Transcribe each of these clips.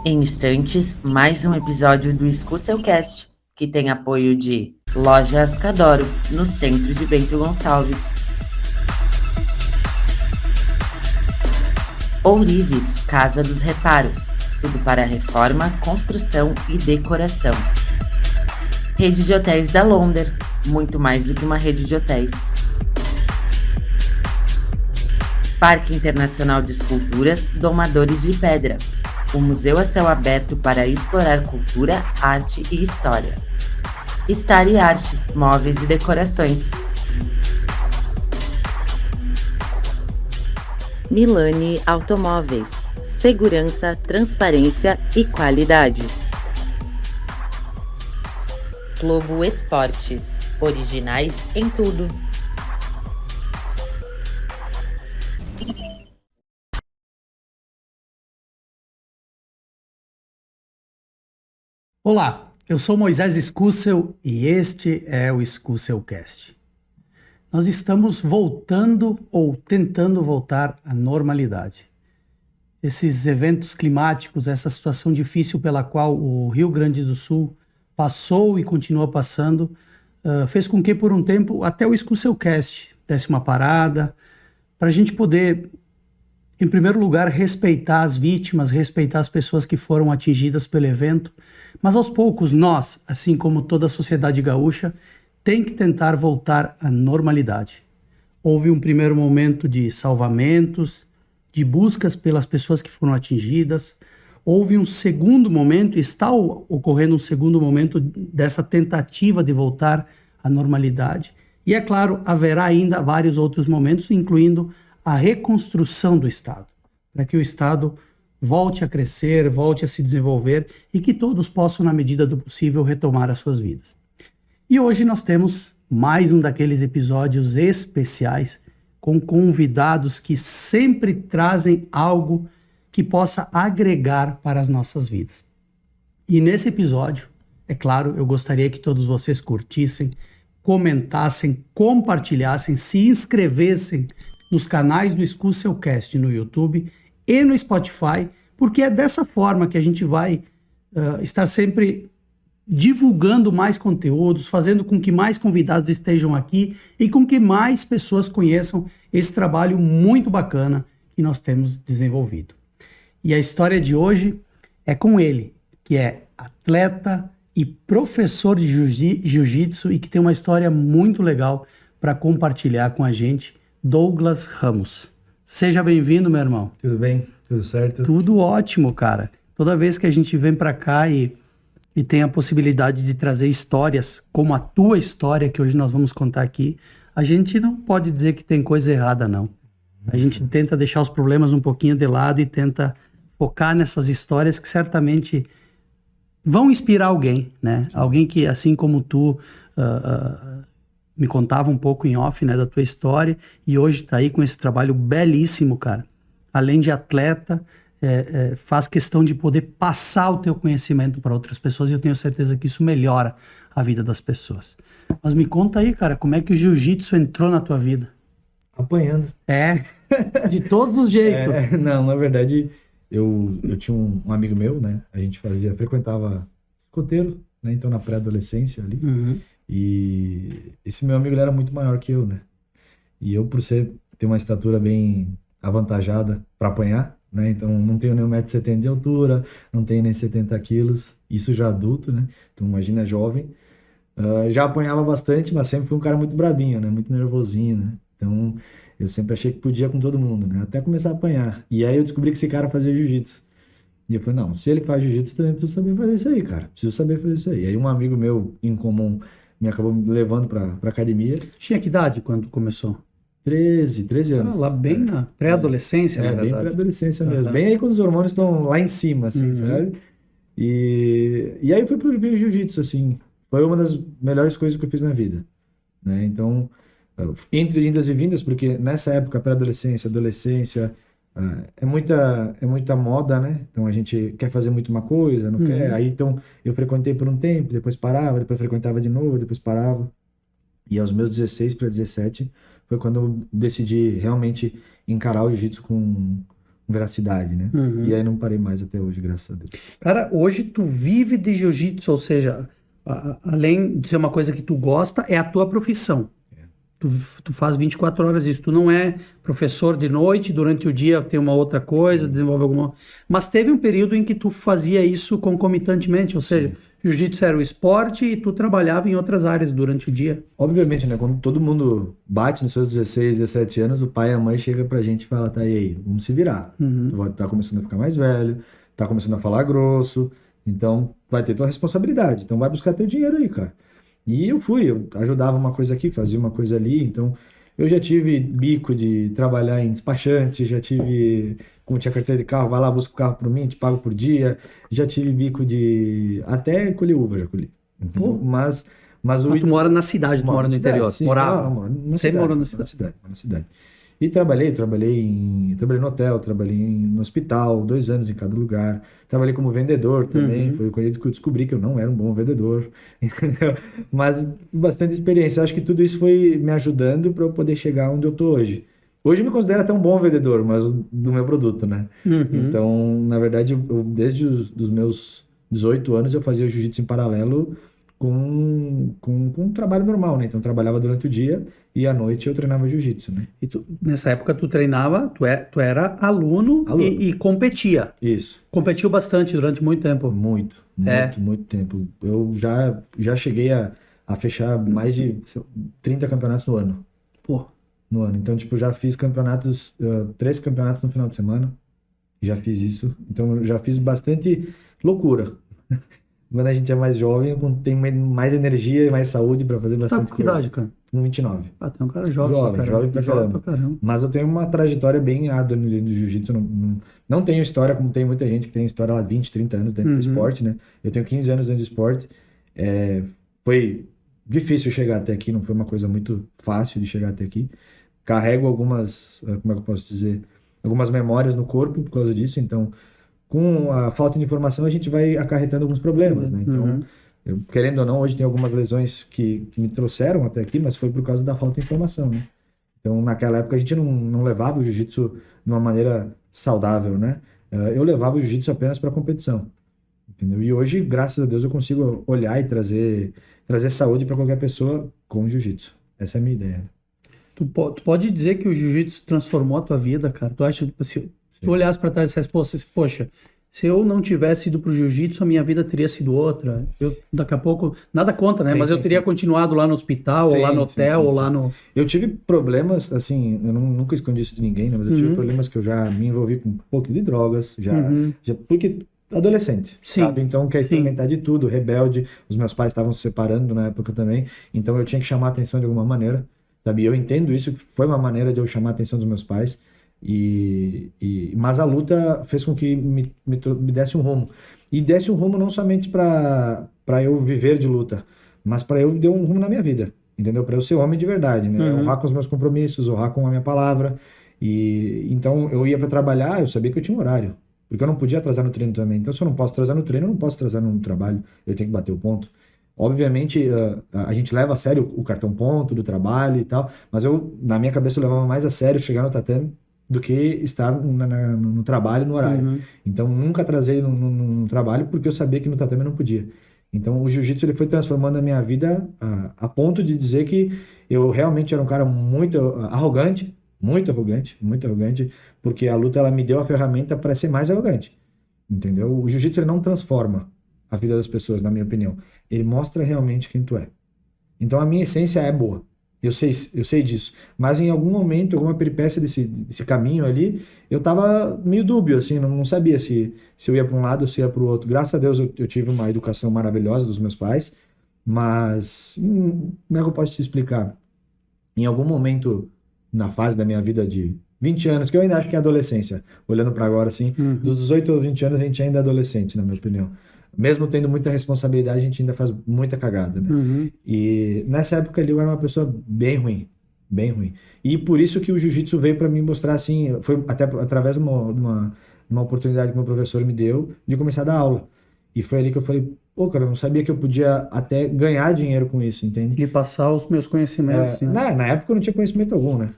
Em instantes, mais um episódio do Escuceucast, que tem apoio de Loja Ascadoro, no centro de Bento Gonçalves. Ourives, Casa dos Reparos, tudo para reforma, construção e decoração. Rede de Hotéis da Londer, muito mais do que uma rede de hotéis. Parque Internacional de Esculturas Domadores de Pedra, um museu a céu aberto para explorar cultura, arte e história. Star e Arte, móveis e decorações. Milani Automóveis, segurança, transparência e qualidade. Globo Esportes, originais em tudo. Olá, eu sou Moisés Escúcel e este é o Escúcelcast. Nós estamos voltando ou tentando voltar à normalidade. Esses eventos climáticos, essa situação difícil pela qual o Rio Grande do Sul passou e continua passando, fez com que por um tempo até o Escúcelcast desse uma parada para a gente poder, em primeiro lugar, respeitar as vítimas, respeitar as pessoas que foram atingidas pelo evento, mas aos poucos nós, assim como toda a sociedade gaúcha, tem que tentar voltar à normalidade. Houve um primeiro momento de salvamentos, de buscas pelas pessoas que foram atingidas, houve um segundo momento, está ocorrendo um segundo momento dessa tentativa de voltar à normalidade, e é claro, haverá ainda vários outros momentos, incluindo a reconstrução do Estado, para que o Estado volte a crescer, volte a se desenvolver e que todos possam, na medida do possível, retomar as suas vidas. E hoje nós temos mais um daqueles episódios especiais com convidados que sempre trazem algo que possa agregar para as nossas vidas. E nesse episódio, é claro, eu gostaria que todos vocês curtissem, comentassem, compartilhassem, se inscrevessem nos canais do Escúcelcast no YouTube e no Spotify, porque é dessa forma que a gente vai estar sempre divulgando mais conteúdos, fazendo com que mais convidados estejam aqui e com que mais pessoas conheçam esse trabalho muito bacana que nós temos desenvolvido. E a história de hoje é com ele, que é atleta e professor de jiu-jitsu e que tem uma história muito legal para compartilhar com a gente, Douglas Ramos. Seja bem-vindo, meu irmão. Tudo bem? Tudo certo? Tudo ótimo, cara. Toda vez que a gente vem para cá e tem a possibilidade de trazer histórias como a tua história, que hoje nós vamos contar aqui, a gente não pode dizer que tem coisa errada, não. A gente tenta deixar os problemas um pouquinho de lado e tenta focar nessas histórias que certamente vão inspirar alguém, né? Alguém que, assim como tu, me contava um pouco em off, né, da tua história, e hoje tá aí com esse trabalho belíssimo, cara. Além de atleta, faz questão de poder passar o teu conhecimento para outras pessoas, e eu tenho certeza que isso melhora a vida das pessoas. Mas me conta aí, cara, como é que o jiu-jitsu entrou na tua vida? Apanhando. De todos os jeitos. Não, na verdade, eu tinha um amigo meu, né, a gente frequentava escoteiro, né, então na pré-adolescência ali, e esse meu amigo ele era muito maior que eu, né, e eu por ter uma estatura bem avantajada para apanhar, né, então não tenho nem 1,70 m de altura, não tenho nem 70 quilos, isso já adulto, né, então imagina jovem, já apanhava bastante, mas sempre fui um cara muito brabinho, né, muito nervosinho, né, então eu sempre achei que podia com todo mundo, né, até começar a apanhar, e aí eu descobri que esse cara fazia jiu-jitsu, e eu falei, não, se ele faz jiu-jitsu, também preciso saber fazer isso aí, cara, preciso saber fazer isso aí, e aí um amigo meu em comum me acabou me levando pra academia. Tinha que idade quando começou? 13 anos. Lá bem na pré-adolescência, na verdade. Bem pré-adolescência mesmo. Bem aí quando os hormônios estão lá em cima, assim, sabe? E aí eu fui pro jiu-jitsu, assim. Foi uma das melhores coisas que eu fiz na vida, né? Então, entre indas e vindas, porque nessa época, pré-adolescência, adolescência, é muita moda, né? Então a gente quer fazer muito uma coisa, não quer. Aí então eu frequentei por um tempo, depois parava, depois frequentava de novo, depois parava. E aos meus 16 para 17 foi quando eu decidi realmente encarar o jiu-jitsu com veracidade, né? E aí não parei mais até hoje, graças a Deus. Cara, hoje tu vive de jiu-jitsu, ou seja, além de ser uma coisa que tu gosta, é a tua profissão. Tu faz 24 horas isso. Tu não é professor de noite, durante o dia tem uma outra coisa, desenvolve alguma... Mas teve um período em que tu fazia isso concomitantemente, ou seja, jiu-jitsu era o esporte e tu trabalhava em outras áreas durante o dia. Obviamente, né? Quando todo mundo bate nos seus 16, 17 anos, o pai e a mãe chegam pra gente e falam, tá, e aí, vamos se virar. Tu tá começando a ficar mais velho, tá começando a falar grosso, então vai ter tua responsabilidade. Então vai buscar teu dinheiro aí, cara. E eu ajudava uma coisa aqui, fazia uma coisa ali, então eu já tive bico de trabalhar em despachante, já tive, como tinha carteira de carro, vai lá, busca o carro por mim, te pago por dia, já tive bico de, até colher uva já colhi. Mas tu mora na cidade, tu mora no interior, sim, morava, sempre morou na cidade. E trabalhei no hotel, trabalhei no hospital, 2 anos em cada lugar. Trabalhei como vendedor também, foi quando eu descobri que eu não era um bom vendedor, entendeu? Mas bastante experiência. Acho que tudo isso foi me ajudando para eu poder chegar onde eu tô hoje. Hoje eu me considero até um bom vendedor, mas do meu produto, né? Então, na verdade, eu desde os meus 18 anos eu fazia jiu-jitsu em paralelo com um trabalho normal, né? Então eu trabalhava durante o dia e à noite eu treinava jiu-jitsu, né? E nessa época tu treinava, tu era aluno. E competia. Isso. Competiu bastante durante muito tempo. Muito tempo. Eu já cheguei a fechar mais de 30 campeonatos no ano. Pô. No ano. Então, tipo, já fiz 3 campeonatos no final de semana. Já fiz isso. Então, eu já fiz bastante loucura. Quando a gente é mais jovem, tem mais energia e mais saúde para fazer bastante coisa. Que idade, cara? Com 29. Tem um cara jovem. Jovem pra caramba. Mas eu tenho uma trajetória bem árdua no jiu-jitsu. Não tenho história como tem muita gente que tem história lá 20, 30 anos dentro do esporte, né? Eu tenho 15 anos dentro do esporte. Foi difícil chegar até aqui, não foi uma coisa muito fácil de chegar até aqui. Carrego algumas, como é que eu posso dizer? Algumas memórias no corpo por causa disso, então... Com a falta de informação, a gente vai acarretando alguns problemas, né? Então, querendo ou não, hoje tem algumas lesões que me trouxeram até aqui, mas foi por causa da falta de informação, né? Então, naquela época, a gente não levava o jiu-jitsu de uma maneira saudável, né? Eu levava o jiu-jitsu apenas para competição, entendeu? E hoje, graças a Deus, eu consigo olhar e trazer saúde para qualquer pessoa com o jiu-jitsu. Essa é a minha ideia. Tu pode dizer que o jiu-jitsu transformou a tua vida, cara? Tu acha que se tu olhasse para trás e dissesse, poxa, se eu não tivesse ido pro jiu-jitsu, a minha vida teria sido outra. Eu, daqui a pouco, nada contra, né? Mas eu teria continuado lá no hospital, ou lá no hotel, ou lá no... Eu tive problemas, assim, eu nunca escondi isso de ninguém, né? Mas eu tive problemas que eu já me envolvi com um pouco de drogas, porque adolescente, sabe? Então quer experimentar de tudo, rebelde. Os meus pais estavam se separando na época também, então eu tinha que chamar a atenção de alguma maneira, sabe? Eu entendo isso, que foi uma maneira de eu chamar a atenção dos meus pais. Mas a luta fez com que me desse um rumo. E desse um rumo não somente para eu viver de luta, mas para eu dar um rumo na minha vida, entendeu? Para eu ser homem de verdade, né? Honrar com os meus compromissos, honrar com a minha palavra. Então eu ia para trabalhar, eu sabia que eu tinha um horário, porque eu não podia atrasar no treino também. Então se eu não posso atrasar no treino, eu não posso atrasar no trabalho, eu tenho que bater o ponto. Obviamente, a gente leva a sério o cartão ponto do trabalho e tal, mas na minha cabeça eu levava mais a sério chegar no tatame do que estar no trabalho, no horário. Então, nunca atrasei no trabalho, porque eu sabia que no tatame eu não podia. Então, o jiu-jitsu ele foi transformando a minha vida a ponto de dizer que eu realmente era um cara muito arrogante, porque a luta ela me deu a ferramenta para ser mais arrogante, entendeu? O jiu-jitsu ele não transforma a vida das pessoas, na minha opinião. Ele mostra realmente quem tu é. Então, a minha essência é boa. Eu sei disso, mas em algum momento, alguma peripécia desse caminho ali, eu tava meio dúbio, assim, não sabia se eu ia para um lado ou se ia para o outro. Graças a Deus eu tive uma educação maravilhosa dos meus pais, mas como é que eu posso te explicar? Em algum momento, na fase da minha vida de 20 anos, que eu ainda acho que é adolescência, olhando para agora, assim, dos 18 aos 20 anos a gente ainda é adolescente, na minha opinião. Mesmo tendo muita responsabilidade, a gente ainda faz muita cagada, né? E nessa época ali eu era uma pessoa bem ruim. E por isso que o jiu-jitsu veio para mim mostrar, assim, foi até através de uma oportunidade que meu professor me deu de começar a dar aula. E foi ali que eu falei, Pô, cara, eu não sabia que eu podia até ganhar dinheiro com isso, entende? E passar os meus conhecimentos, né? Na época eu não tinha conhecimento algum, né?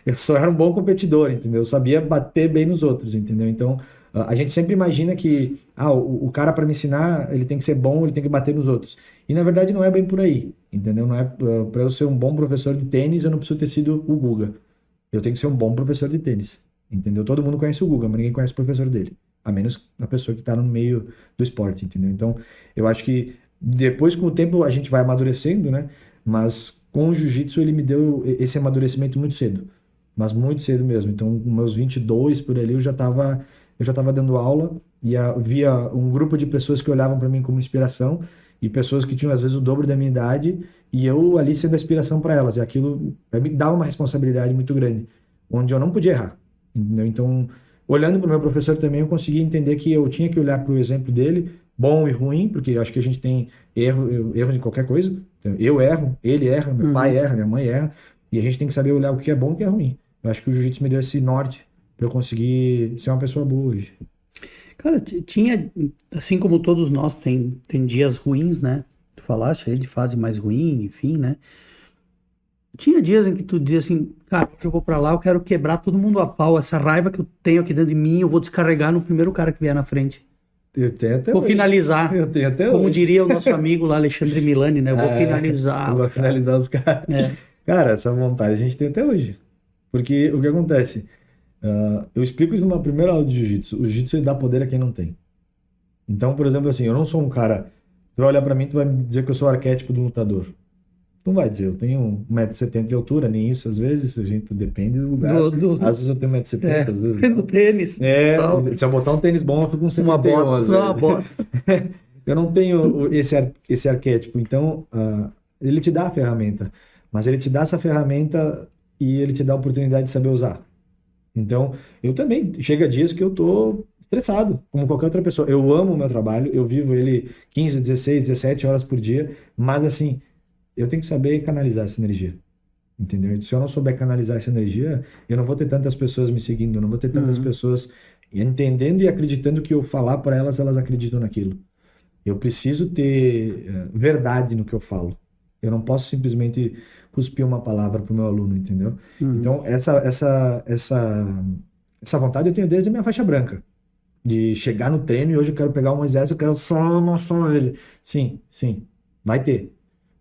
Eu só era um bom competidor, entendeu? Eu sabia bater bem nos outros, entendeu? Então, a gente sempre imagina que o cara para me ensinar, ele tem que ser bom, ele tem que bater nos outros. E na verdade não é bem por aí, entendeu? Não é para eu ser um bom professor de tênis, eu não preciso ter sido o Guga. Eu tenho que ser um bom professor de tênis, entendeu? Todo mundo conhece o Guga, mas ninguém conhece o professor dele. A menos a pessoa que está no meio do esporte, entendeu? Então, eu acho que depois, com o tempo, a gente vai amadurecendo, né? Mas com o jiu-jitsu, ele me deu esse amadurecimento muito cedo. Mas muito cedo mesmo. Então, com meus 22 por ali, eu já estava dando aula e via um grupo de pessoas que olhavam para mim como inspiração e pessoas que tinham, às vezes, o dobro da minha idade e eu ali sendo a inspiração para elas. E aquilo me dava uma responsabilidade muito grande, onde eu não podia errar, entendeu? Então, olhando para o meu professor também, eu consegui entender que eu tinha que olhar para o exemplo dele, bom e ruim, porque eu acho que a gente tem erro de qualquer coisa. Então, eu erro, ele erra, meu pai erra, minha mãe erra, e a gente tem que saber olhar o que é bom e o que é ruim. Eu acho que o jiu-jitsu me deu esse norte para eu conseguir ser uma pessoa boa hoje. Cara, tinha, assim como todos nós, tem dias ruins, né? Tu falaste aí de fase mais ruim, enfim, né? Tinha dias em que tu dizia assim, cara, hoje eu vou pra lá, eu quero quebrar todo mundo a pau, essa raiva que eu tenho aqui dentro de mim, eu vou descarregar no primeiro cara que vier na frente. Eu tenho até Vou hoje. finalizar. Eu tenho até Como hoje. diria o nosso amigo lá, Alexandre Milani, né? Eu vou finalizar. Eu vou finalizar os caras. É. Cara, essa vontade a gente tem até hoje. Porque o que acontece? Eu explico isso numa primeira aula de jiu-jitsu. O jiu-jitsu ele dá poder a quem não tem. Então, por exemplo, assim, eu não sou um cara... Tu vai olhar pra mim, tu vai me dizer que eu sou o arquétipo do lutador. Tu não vai dizer, eu tenho 1,70 m de altura, nem isso, às vezes, a gente depende do lugar. Às vezes eu tenho 1,70 m, às vezes do tênis. Se eu botar um tênis bom, eu fico com 71, uma bota. Eu não tenho esse arquétipo, então ele te dá a ferramenta, mas ele te dá essa ferramenta e ele te dá a oportunidade de saber usar. Então, eu também, chega dias que eu tô estressado, como qualquer outra pessoa. Eu amo o meu trabalho, eu vivo ele 15, 16, 17 horas por dia, mas assim, eu tenho que saber canalizar essa energia, entendeu? Se eu não souber canalizar essa energia, eu não vou ter tantas pessoas me seguindo, eu não vou ter tantas pessoas entendendo e acreditando que eu falar para elas, elas acreditam naquilo. Eu preciso ter verdade no que eu falo. Eu não posso simplesmente cuspir uma palavra para o meu aluno, entendeu? Então, essa vontade eu tenho desde a minha faixa branca. De chegar no treino e hoje eu quero pegar um Moisés, eu quero só amassar ele. Sim, vai ter.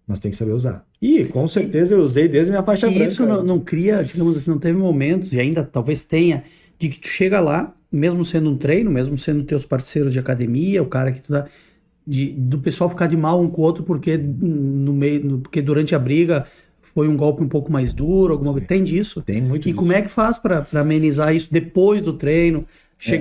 Mas tem que saber usar. E com certeza eu usei desde a minha faixa branca. E isso não cria, digamos assim, não teve momentos, e ainda talvez tenha, de que tu chega lá, mesmo sendo um treino, mesmo sendo teus parceiros de academia, o cara que tu dá... do pessoal ficar de mal um com o outro porque porque durante a briga foi um golpe um pouco mais duro, alguma coisa. Tem disso? Tem muito E disso. como é que faz para amenizar isso depois do treino?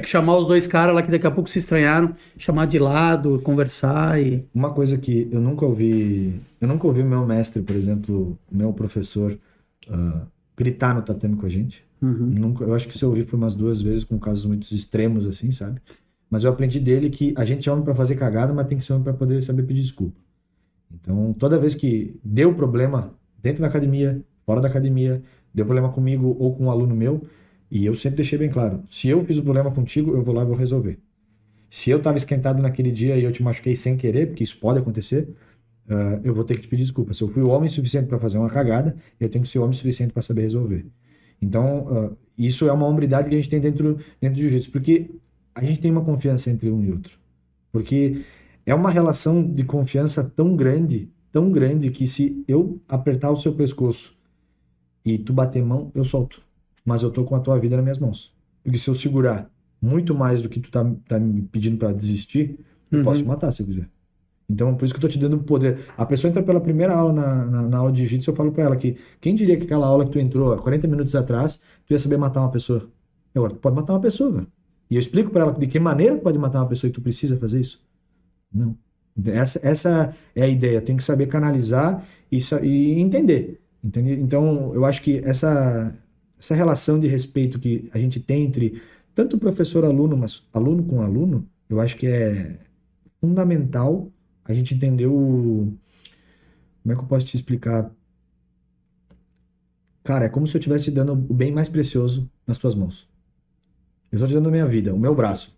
Chamar os dois caras lá que daqui a pouco se estranharam, chamar de lado, conversar e... Uma coisa que eu nunca ouvi o meu mestre, por exemplo, o meu professor gritar no tatame com a gente. Nunca, eu acho que se eu ouvi por umas 2 vezes com casos muito extremos assim, sabe? Mas eu aprendi dele que a gente é homem para fazer cagada, mas tem que ser homem para poder saber pedir desculpa. Então, toda vez que deu problema dentro da academia, fora da academia, deu problema comigo ou com um aluno meu, e eu sempre deixei bem claro, se eu fiz o problema contigo, eu vou lá e vou resolver. Se eu estava esquentado naquele dia e eu te machuquei sem querer, porque isso pode acontecer, eu vou ter que te pedir desculpa. Se eu fui homem suficiente para fazer uma cagada, eu tenho que ser homem suficiente para saber resolver. Então, isso é uma hombridade que a gente tem dentro do jiu-jitsu, porque a gente tem uma confiança entre um e outro. Porque é uma relação de confiança tão grande, que se eu apertar o seu pescoço e tu bater mão, eu solto. Mas eu tô com a tua vida nas minhas mãos. Porque se eu segurar muito mais do que tu tá me pedindo para desistir, eu posso te matar se eu quiser. Então, por isso que eu tô te dando poder. A pessoa entra pela primeira aula na aula de jiu-jitsu, eu falo para ela que quem diria que aquela aula que tu entrou há 40 minutos atrás, tu ia saber matar uma pessoa? Tu pode matar uma pessoa, velho. E eu explico para ela de que maneira tu pode matar uma pessoa e tu precisa fazer isso. Não. Essa é a ideia. Tem que saber canalizar e entender. Entende? Então, eu acho que essa relação de respeito que a gente tem entre tanto professor-aluno, mas aluno com aluno, eu acho que é fundamental a gente entender como é que eu posso te explicar? Cara, é como se eu estivesse te dando o bem mais precioso nas tuas mãos. Eu estou te dando a minha vida, o meu braço.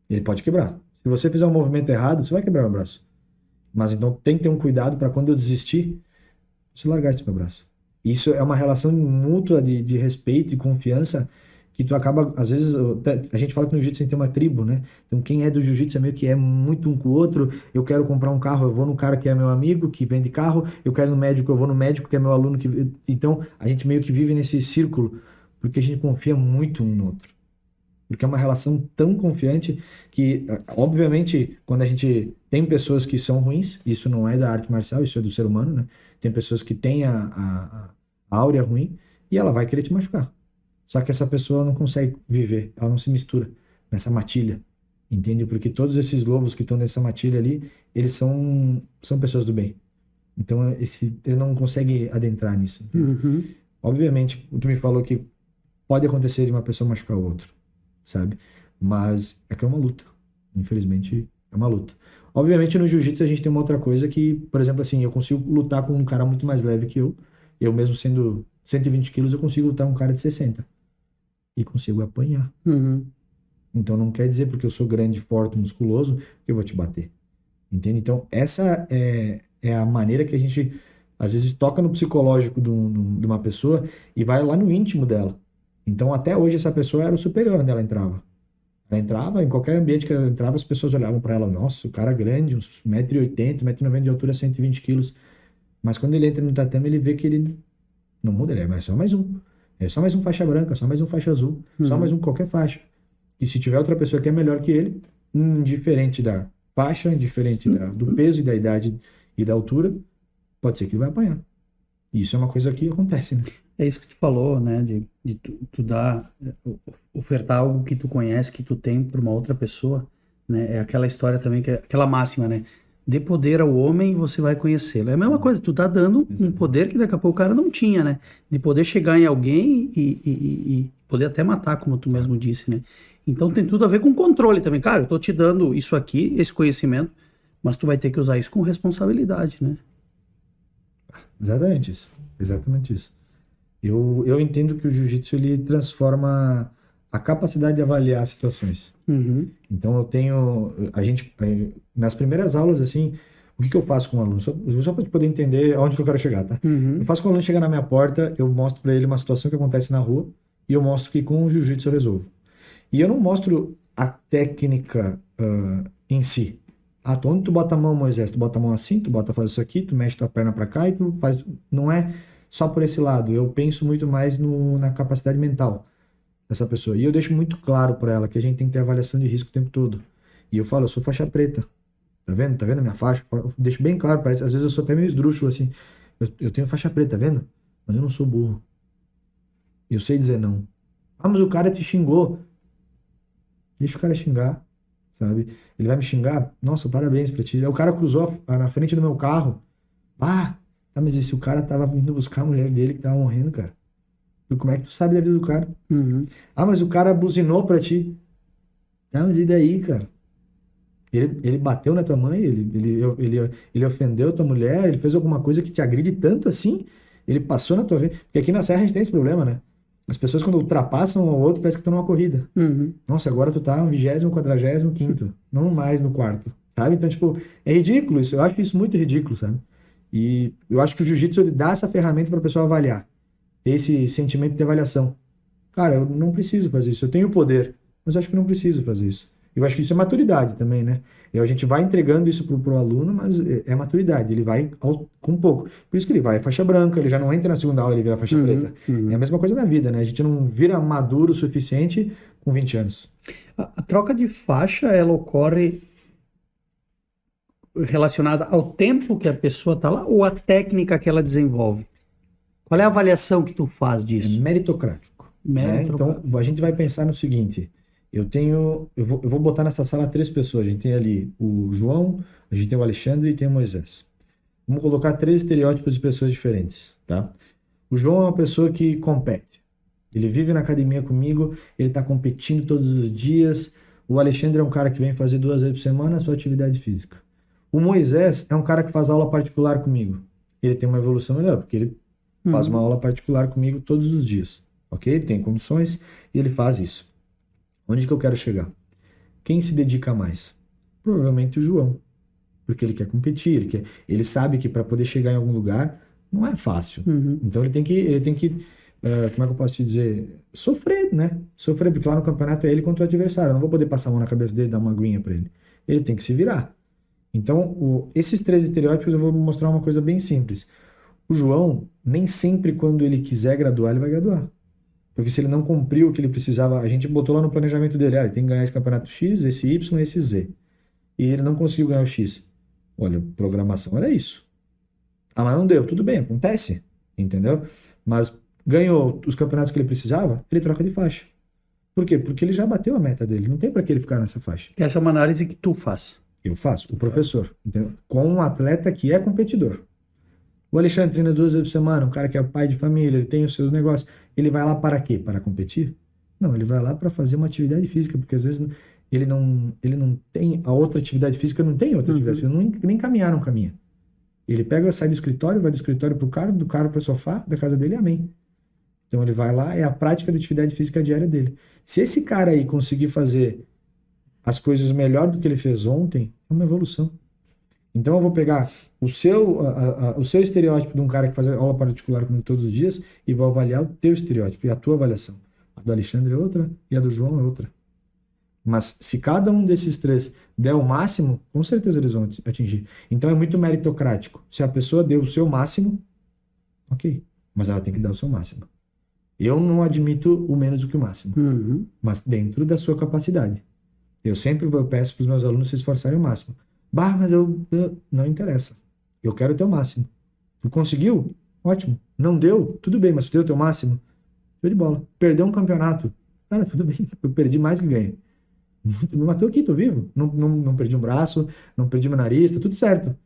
Ele pode quebrar. Se você fizer um movimento errado, você vai quebrar meu braço. Mas então tem que ter um cuidado para quando eu desistir, você largar esse meu braço. Isso é uma relação mútua de respeito e confiança que tu acaba, às vezes, a gente fala que no jiu-jitsu tem uma tribo, né? Então quem é do jiu-jitsu é meio que é muito um com o outro. Eu quero comprar um carro, eu vou no cara que é meu amigo, que vende carro. Eu quero ir no médico, eu vou no médico que é meu aluno. Então a gente meio que vive nesse círculo porque a gente confia muito um no outro. Porque é uma relação tão confiante que, obviamente, quando a gente tem pessoas que são ruins, isso não é da arte marcial, isso é do ser humano, né? Tem pessoas que têm a áurea ruim e ela vai querer te machucar. Só que essa pessoa não consegue viver, ela não se mistura nessa matilha, entende? Porque todos esses lobos que estão nessa matilha ali, eles são pessoas do bem. Então, ele não consegue adentrar nisso. Uhum. Obviamente, tu me falou que pode acontecer de uma pessoa machucar o outro, sabe? Mas é que é uma luta. Infelizmente, é uma luta. Obviamente, no jiu-jitsu a gente tem uma outra coisa que, por exemplo, assim, eu consigo lutar com um cara muito mais leve que eu. Eu mesmo sendo 120 quilos, eu consigo lutar com um cara de 60. E consigo apanhar. Uhum. Então não quer dizer porque eu sou grande, forte, musculoso, que eu vou te bater. Entende? Então essa é a maneira que a gente, às vezes, toca no psicológico de uma pessoa e vai lá no íntimo dela. Então até hoje essa pessoa era o superior onde ela entrava. Ela entrava, em qualquer ambiente que ela entrava, as pessoas olhavam para ela, nossa, o cara grande, uns 1,80 m, 1,90 m de altura, 120 quilos. Mas quando ele entra no tatame, ele vê que ele não muda, ele é só mais um. É só mais um faixa branca, só mais um faixa azul, só mais um qualquer faixa. E se tiver outra pessoa que é melhor que ele, indiferente da faixa, indiferente do peso e da idade e da altura, pode ser que ele vai apanhar. E isso é uma coisa que acontece, né? É isso que tu falou, né? De tu dar, ofertar algo que tu conhece, que tu tem para uma outra pessoa, né? É aquela história também, que é aquela máxima, né? Dê poder ao homem e você vai conhecê-lo. É a mesma coisa, tu tá dando um poder que daqui a pouco o cara não tinha, né? De poder chegar em alguém e poder até matar, como tu mesmo disse, né? Então tem tudo a ver com controle também. Cara, eu tô te dando isso aqui, esse conhecimento, mas tu vai ter que usar isso com responsabilidade, né? Exatamente isso. Exatamente isso. Eu entendo que o jiu-jitsu ele transforma a capacidade de avaliar situações. Uhum. Então eu tenho, nas primeiras aulas, assim, o que eu faço com o aluno? Só para poder entender aonde que eu quero chegar, tá? Uhum. Eu faço com o aluno chegar na minha porta, eu mostro para ele uma situação que acontece na rua e eu mostro que com o jiu-jitsu eu resolvo. E eu não mostro a técnica em si. Ah, onde tu bota a mão, Moisés? Tu bota a mão assim, faz isso aqui, tu mexe tua perna para cá e tu faz... Não é só por esse lado. Eu penso muito mais na capacidade mental dessa pessoa. E eu deixo muito claro para ela que a gente tem que ter avaliação de risco o tempo todo. E eu falo, eu sou faixa preta. Tá vendo? Tá vendo a minha faixa? Eu deixo bem claro, parece. Às vezes eu sou até meio esdrúxulo, assim. Eu tenho faixa preta, tá vendo? Mas eu não sou burro. Eu sei dizer não. Ah, mas o cara te xingou. Deixa o cara xingar, sabe? Ele vai me xingar. Nossa, parabéns pra ti. O cara cruzou na frente do meu carro. Ah, tá, mas e se o cara tava vindo buscar a mulher dele que tava morrendo, cara? E como é que tu sabe da vida do cara? Uhum. Ah, mas o cara buzinou pra ti. Ah, mas e daí, cara? Ele bateu na tua mãe, ele ofendeu tua mulher, ele fez alguma coisa que te agride tanto assim, ele passou na tua vida. Porque aqui na Serra a gente tem esse problema, né? As pessoas quando ultrapassam um ao outro parece que estão numa corrida. Uhum. Nossa, agora tu tá no 20º, 45º, não mais no quarto, sabe? Então, tipo, é ridículo isso. Eu acho isso muito ridículo, sabe? E eu acho que o jiu-jitsu ele dá essa ferramenta pra pessoa avaliar. Ter esse sentimento de avaliação. Cara, eu não preciso fazer isso. Eu tenho poder, mas eu acho que não preciso fazer isso. Eu acho que isso é maturidade também, né? A gente vai entregando isso pro aluno, mas é maturidade. Ele vai com pouco. Por isso que ele vai faixa branca, ele já não entra na segunda aula, ele vira faixa preta. É a mesma coisa na vida, né? A gente não vira maduro o suficiente com 20 anos. A troca de faixa, ela ocorre relacionada ao tempo que a pessoa tá lá ou à técnica que ela desenvolve? Qual é a avaliação que tu faz disso? É meritocrático. Né? Então, a gente vai pensar no seguinte... Eu vou botar nessa sala 3 pessoas. A gente tem ali o João, a gente tem o Alexandre e tem o Moisés. Vamos colocar 3 estereótipos de pessoas diferentes, tá? O João é uma pessoa que compete. Ele vive na academia comigo, ele está competindo todos os dias. O Alexandre é um cara que vem fazer 2 vezes por semana a sua atividade física. O Moisés é um cara que faz aula particular comigo. Ele tem uma evolução melhor, porque ele faz uma aula particular comigo todos os dias, ok? Ele tem condições e ele faz isso. Onde que eu quero chegar? Quem se dedica mais? Provavelmente o João. Porque ele quer competir, ele sabe que para poder chegar em algum lugar não é fácil. Então ele tem que como é que eu posso te dizer? Sofrer, né? Sofrer, porque lá no campeonato é ele contra o adversário. Eu não vou poder passar a mão na cabeça dele e dar uma aguinha para ele. Ele tem que se virar. Então, esses 3 estereótipos eu vou mostrar uma coisa bem simples. O João, nem sempre quando ele quiser graduar, ele vai graduar. Porque se ele não cumpriu o que ele precisava, a gente botou lá no planejamento dele, ele tem que ganhar esse campeonato X, esse Y e esse Z. E ele não conseguiu ganhar o X. Olha, programação era isso. Ah, mas não deu. Tudo bem, acontece. Entendeu? Mas ganhou os campeonatos que ele precisava, ele troca de faixa. Por quê? Porque ele já bateu a meta dele. Não tem para que ele ficar nessa faixa. Essa é uma análise que tu faz. Eu faço, o professor. Entendeu? Com um atleta que é competidor. O Alexandre treina 2 vezes por semana, um cara que é pai de família, ele tem os seus negócios. Ele vai lá para quê? Para competir? Não, ele vai lá para fazer uma atividade física, porque às vezes ele não tem a outra atividade física, não tem outra atividade física, nem caminhar não caminha. Ele sai do escritório, vai do escritório pro carro, do carro pro sofá, da casa dele, amém. Então ele vai lá, é a prática da atividade física diária dele. Se esse cara aí conseguir fazer as coisas melhor do que ele fez ontem, é uma evolução. Então eu vou pegar o seu estereótipo de um cara que faz aula particular comigo todos os dias e vou avaliar o teu estereótipo e a tua avaliação. A do Alexandre é outra e a do João é outra. Mas se cada um desses 3 der o máximo, com certeza eles vão atingir. Então é muito meritocrático. Se a pessoa deu o seu máximo, ok. Mas ela tem que dar o seu máximo. Eu não admito o menos do que o máximo. Mas dentro da sua capacidade. Eu sempre peço para os meus alunos se esforçarem o máximo. Bah, mas não interessa. Eu quero o teu máximo. Tu conseguiu? Ótimo. Não deu? Tudo bem, mas tu deu o teu máximo? Show de bola. Perdeu um campeonato? Cara, tudo bem. Eu perdi mais do que ganhei. Mas tô aqui, tô vivo. Não perdi um braço, não perdi meu nariz, tá tudo certo.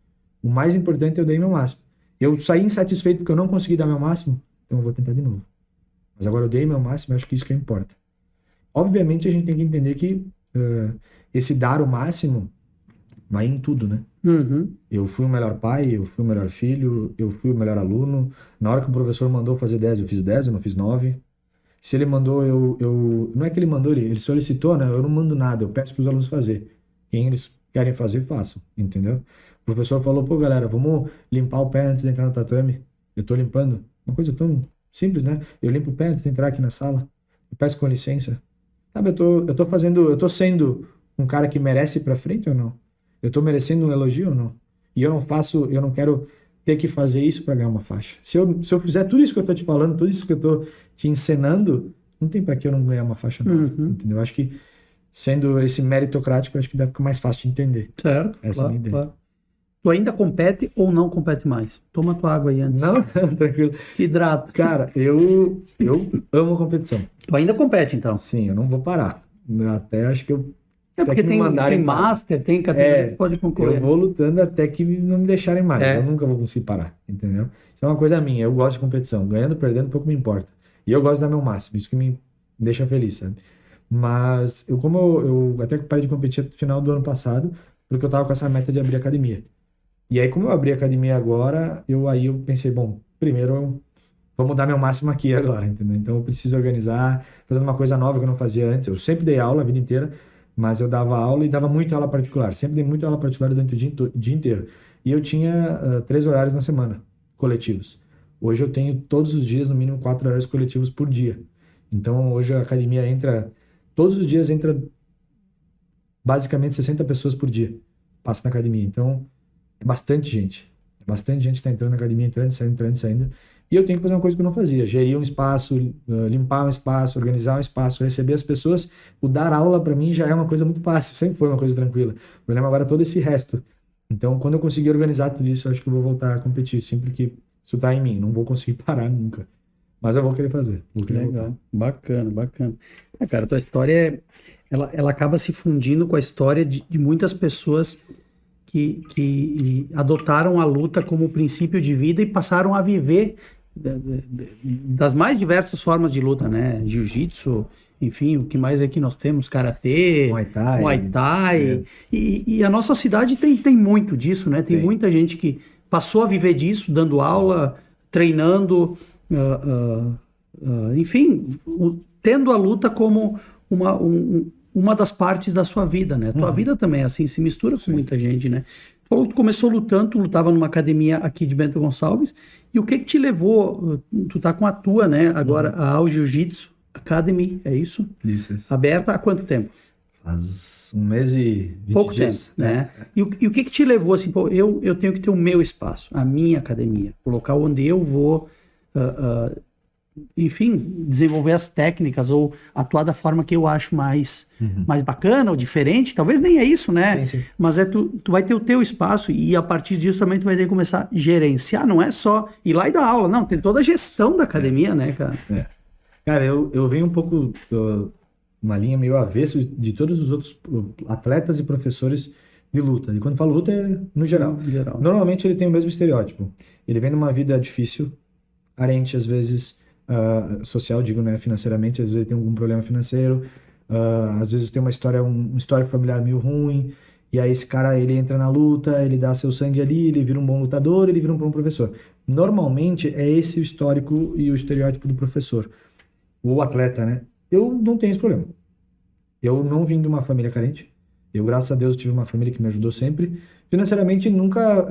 O mais importante é eu dei meu máximo. Eu saí insatisfeito porque eu não consegui dar meu máximo, então eu vou tentar de novo. Mas agora eu dei meu máximo, eu acho que isso que importa. Obviamente a gente tem que entender que esse dar o máximo vai em tudo, né? Eu fui o melhor pai, eu fui o melhor filho, eu fui o melhor aluno. Na hora que o professor mandou fazer 10, eu fiz 10, eu não fiz 9. Se ele mandou, não é que ele mandou, ele solicitou, né? Eu não mando nada, eu peço para os alunos fazer. Quem eles querem fazer, façam, entendeu? O professor falou, pô, galera, vamos limpar o pé antes de entrar no tatame. Eu tô limpando. Uma coisa tão simples, né? Eu limpo o pé antes de entrar aqui na sala. Eu peço com licença. Sabe, eu tô sendo um cara que merece ir pra frente ou não? Eu tô merecendo um elogio ou não? E eu não quero ter que fazer isso para ganhar uma faixa. Se eu fizer tudo isso que eu tô te falando, tudo isso que eu tô te ensinando, não tem para que eu não ganhar uma faixa nova, entendeu? Eu acho que sendo esse meritocrático, eu acho que deve ficar mais fácil de entender. Certo, essa é a minha ideia. Claro. Tu ainda compete ou não compete mais? Toma tua água aí antes. Não, tranquilo. Se hidrata. Cara, eu amo competição. Tu ainda compete, então? Sim, eu não vou parar. Até acho que eu... porque tem master, tem categoria que pode concorrer. Eu vou lutando até que não me deixarem mais. Eu nunca vou conseguir parar, entendeu? Isso é uma coisa minha. Eu gosto de competição. Ganhando, perdendo, pouco me importa. E eu gosto de dar meu máximo. Isso que me deixa feliz, sabe? Mas eu até parei de competir no final do ano passado, porque eu tava com essa meta de abrir academia. E aí, como eu abri a academia agora, eu pensei, bom, primeiro eu vou mudar meu máximo aqui agora, entendeu? Então eu preciso organizar, fazendo uma coisa nova que eu não fazia antes. Eu sempre dei aula a vida inteira, mas eu dava aula e dava muita aula particular. Sempre dei muita aula particular durante o dia inteiro. E eu tinha 3 horários na semana, coletivos. Hoje eu tenho todos os dias, no mínimo, 4 horários coletivos por dia. Então hoje a academia todos os dias entra basicamente 60 pessoas por dia. Passa na academia. Então é bastante gente. Bastante gente está entrando na academia, entrando e saindo. E eu tenho que fazer uma coisa que eu não fazia. Gerir um espaço, limpar um espaço, organizar um espaço, receber as pessoas. O dar aula para mim já é uma coisa muito fácil. Sempre foi uma coisa tranquila. O problema agora é todo esse resto. Então, quando eu conseguir organizar tudo isso, eu acho que eu vou voltar a competir. Sempre que isso tá em mim. Não vou conseguir parar nunca. Mas eu vou querer fazer. Legal. Bacana. Cara, tua história, ela acaba se fundindo com a história de muitas pessoas que adotaram a luta como princípio de vida e passaram a viver das mais diversas formas de luta, né? Jiu-jitsu, enfim, o que mais é que nós temos? Karatê, Muay Thai. E a nossa cidade tem muito disso, né? Tem muita gente que passou a viver disso, dando aula, treinando, enfim, tendo a luta como uma das partes da sua vida, né? Tua vida também é assim, se mistura com muita gente, né? Tu começou lutando, tu lutava numa academia aqui de Bento Gonçalves, e o que te levou, tu tá com a tua, né, agora, a Ao Jiu-Jitsu Academy, é isso? Isso. Aberta há quanto tempo? Faz 1 mês e 20 Pouco dias. tempo, né? E o que te levou, assim, pô, eu tenho que ter o meu espaço, a minha academia, o local onde eu vou, enfim, desenvolver as técnicas ou atuar da forma que eu acho mais bacana ou diferente. Talvez nem é isso, né? Sim. Mas tu vai ter o teu espaço e a partir disso também tu vai ter que começar a gerenciar. Não é só ir lá e dar aula, não. Tem toda a gestão da academia, né, cara? Cara, eu venho um pouco uma linha meio avesso de todos os outros atletas e professores de luta. E quando falo luta é no geral. Normalmente ele tem o mesmo estereótipo. Ele vem numa vida difícil, carente às vezes, social, digo, né, financeiramente, às vezes tem algum problema financeiro, às vezes tem um histórico familiar meio ruim, e aí esse cara, ele entra na luta, ele dá seu sangue ali, ele vira um bom lutador, ele vira um bom professor. Normalmente é esse o histórico e o estereótipo do professor, o atleta, né? Eu não tenho esse problema. Eu não vim de uma família carente. Eu, graças a Deus, tive uma família que me ajudou sempre. Financeiramente, eu nunca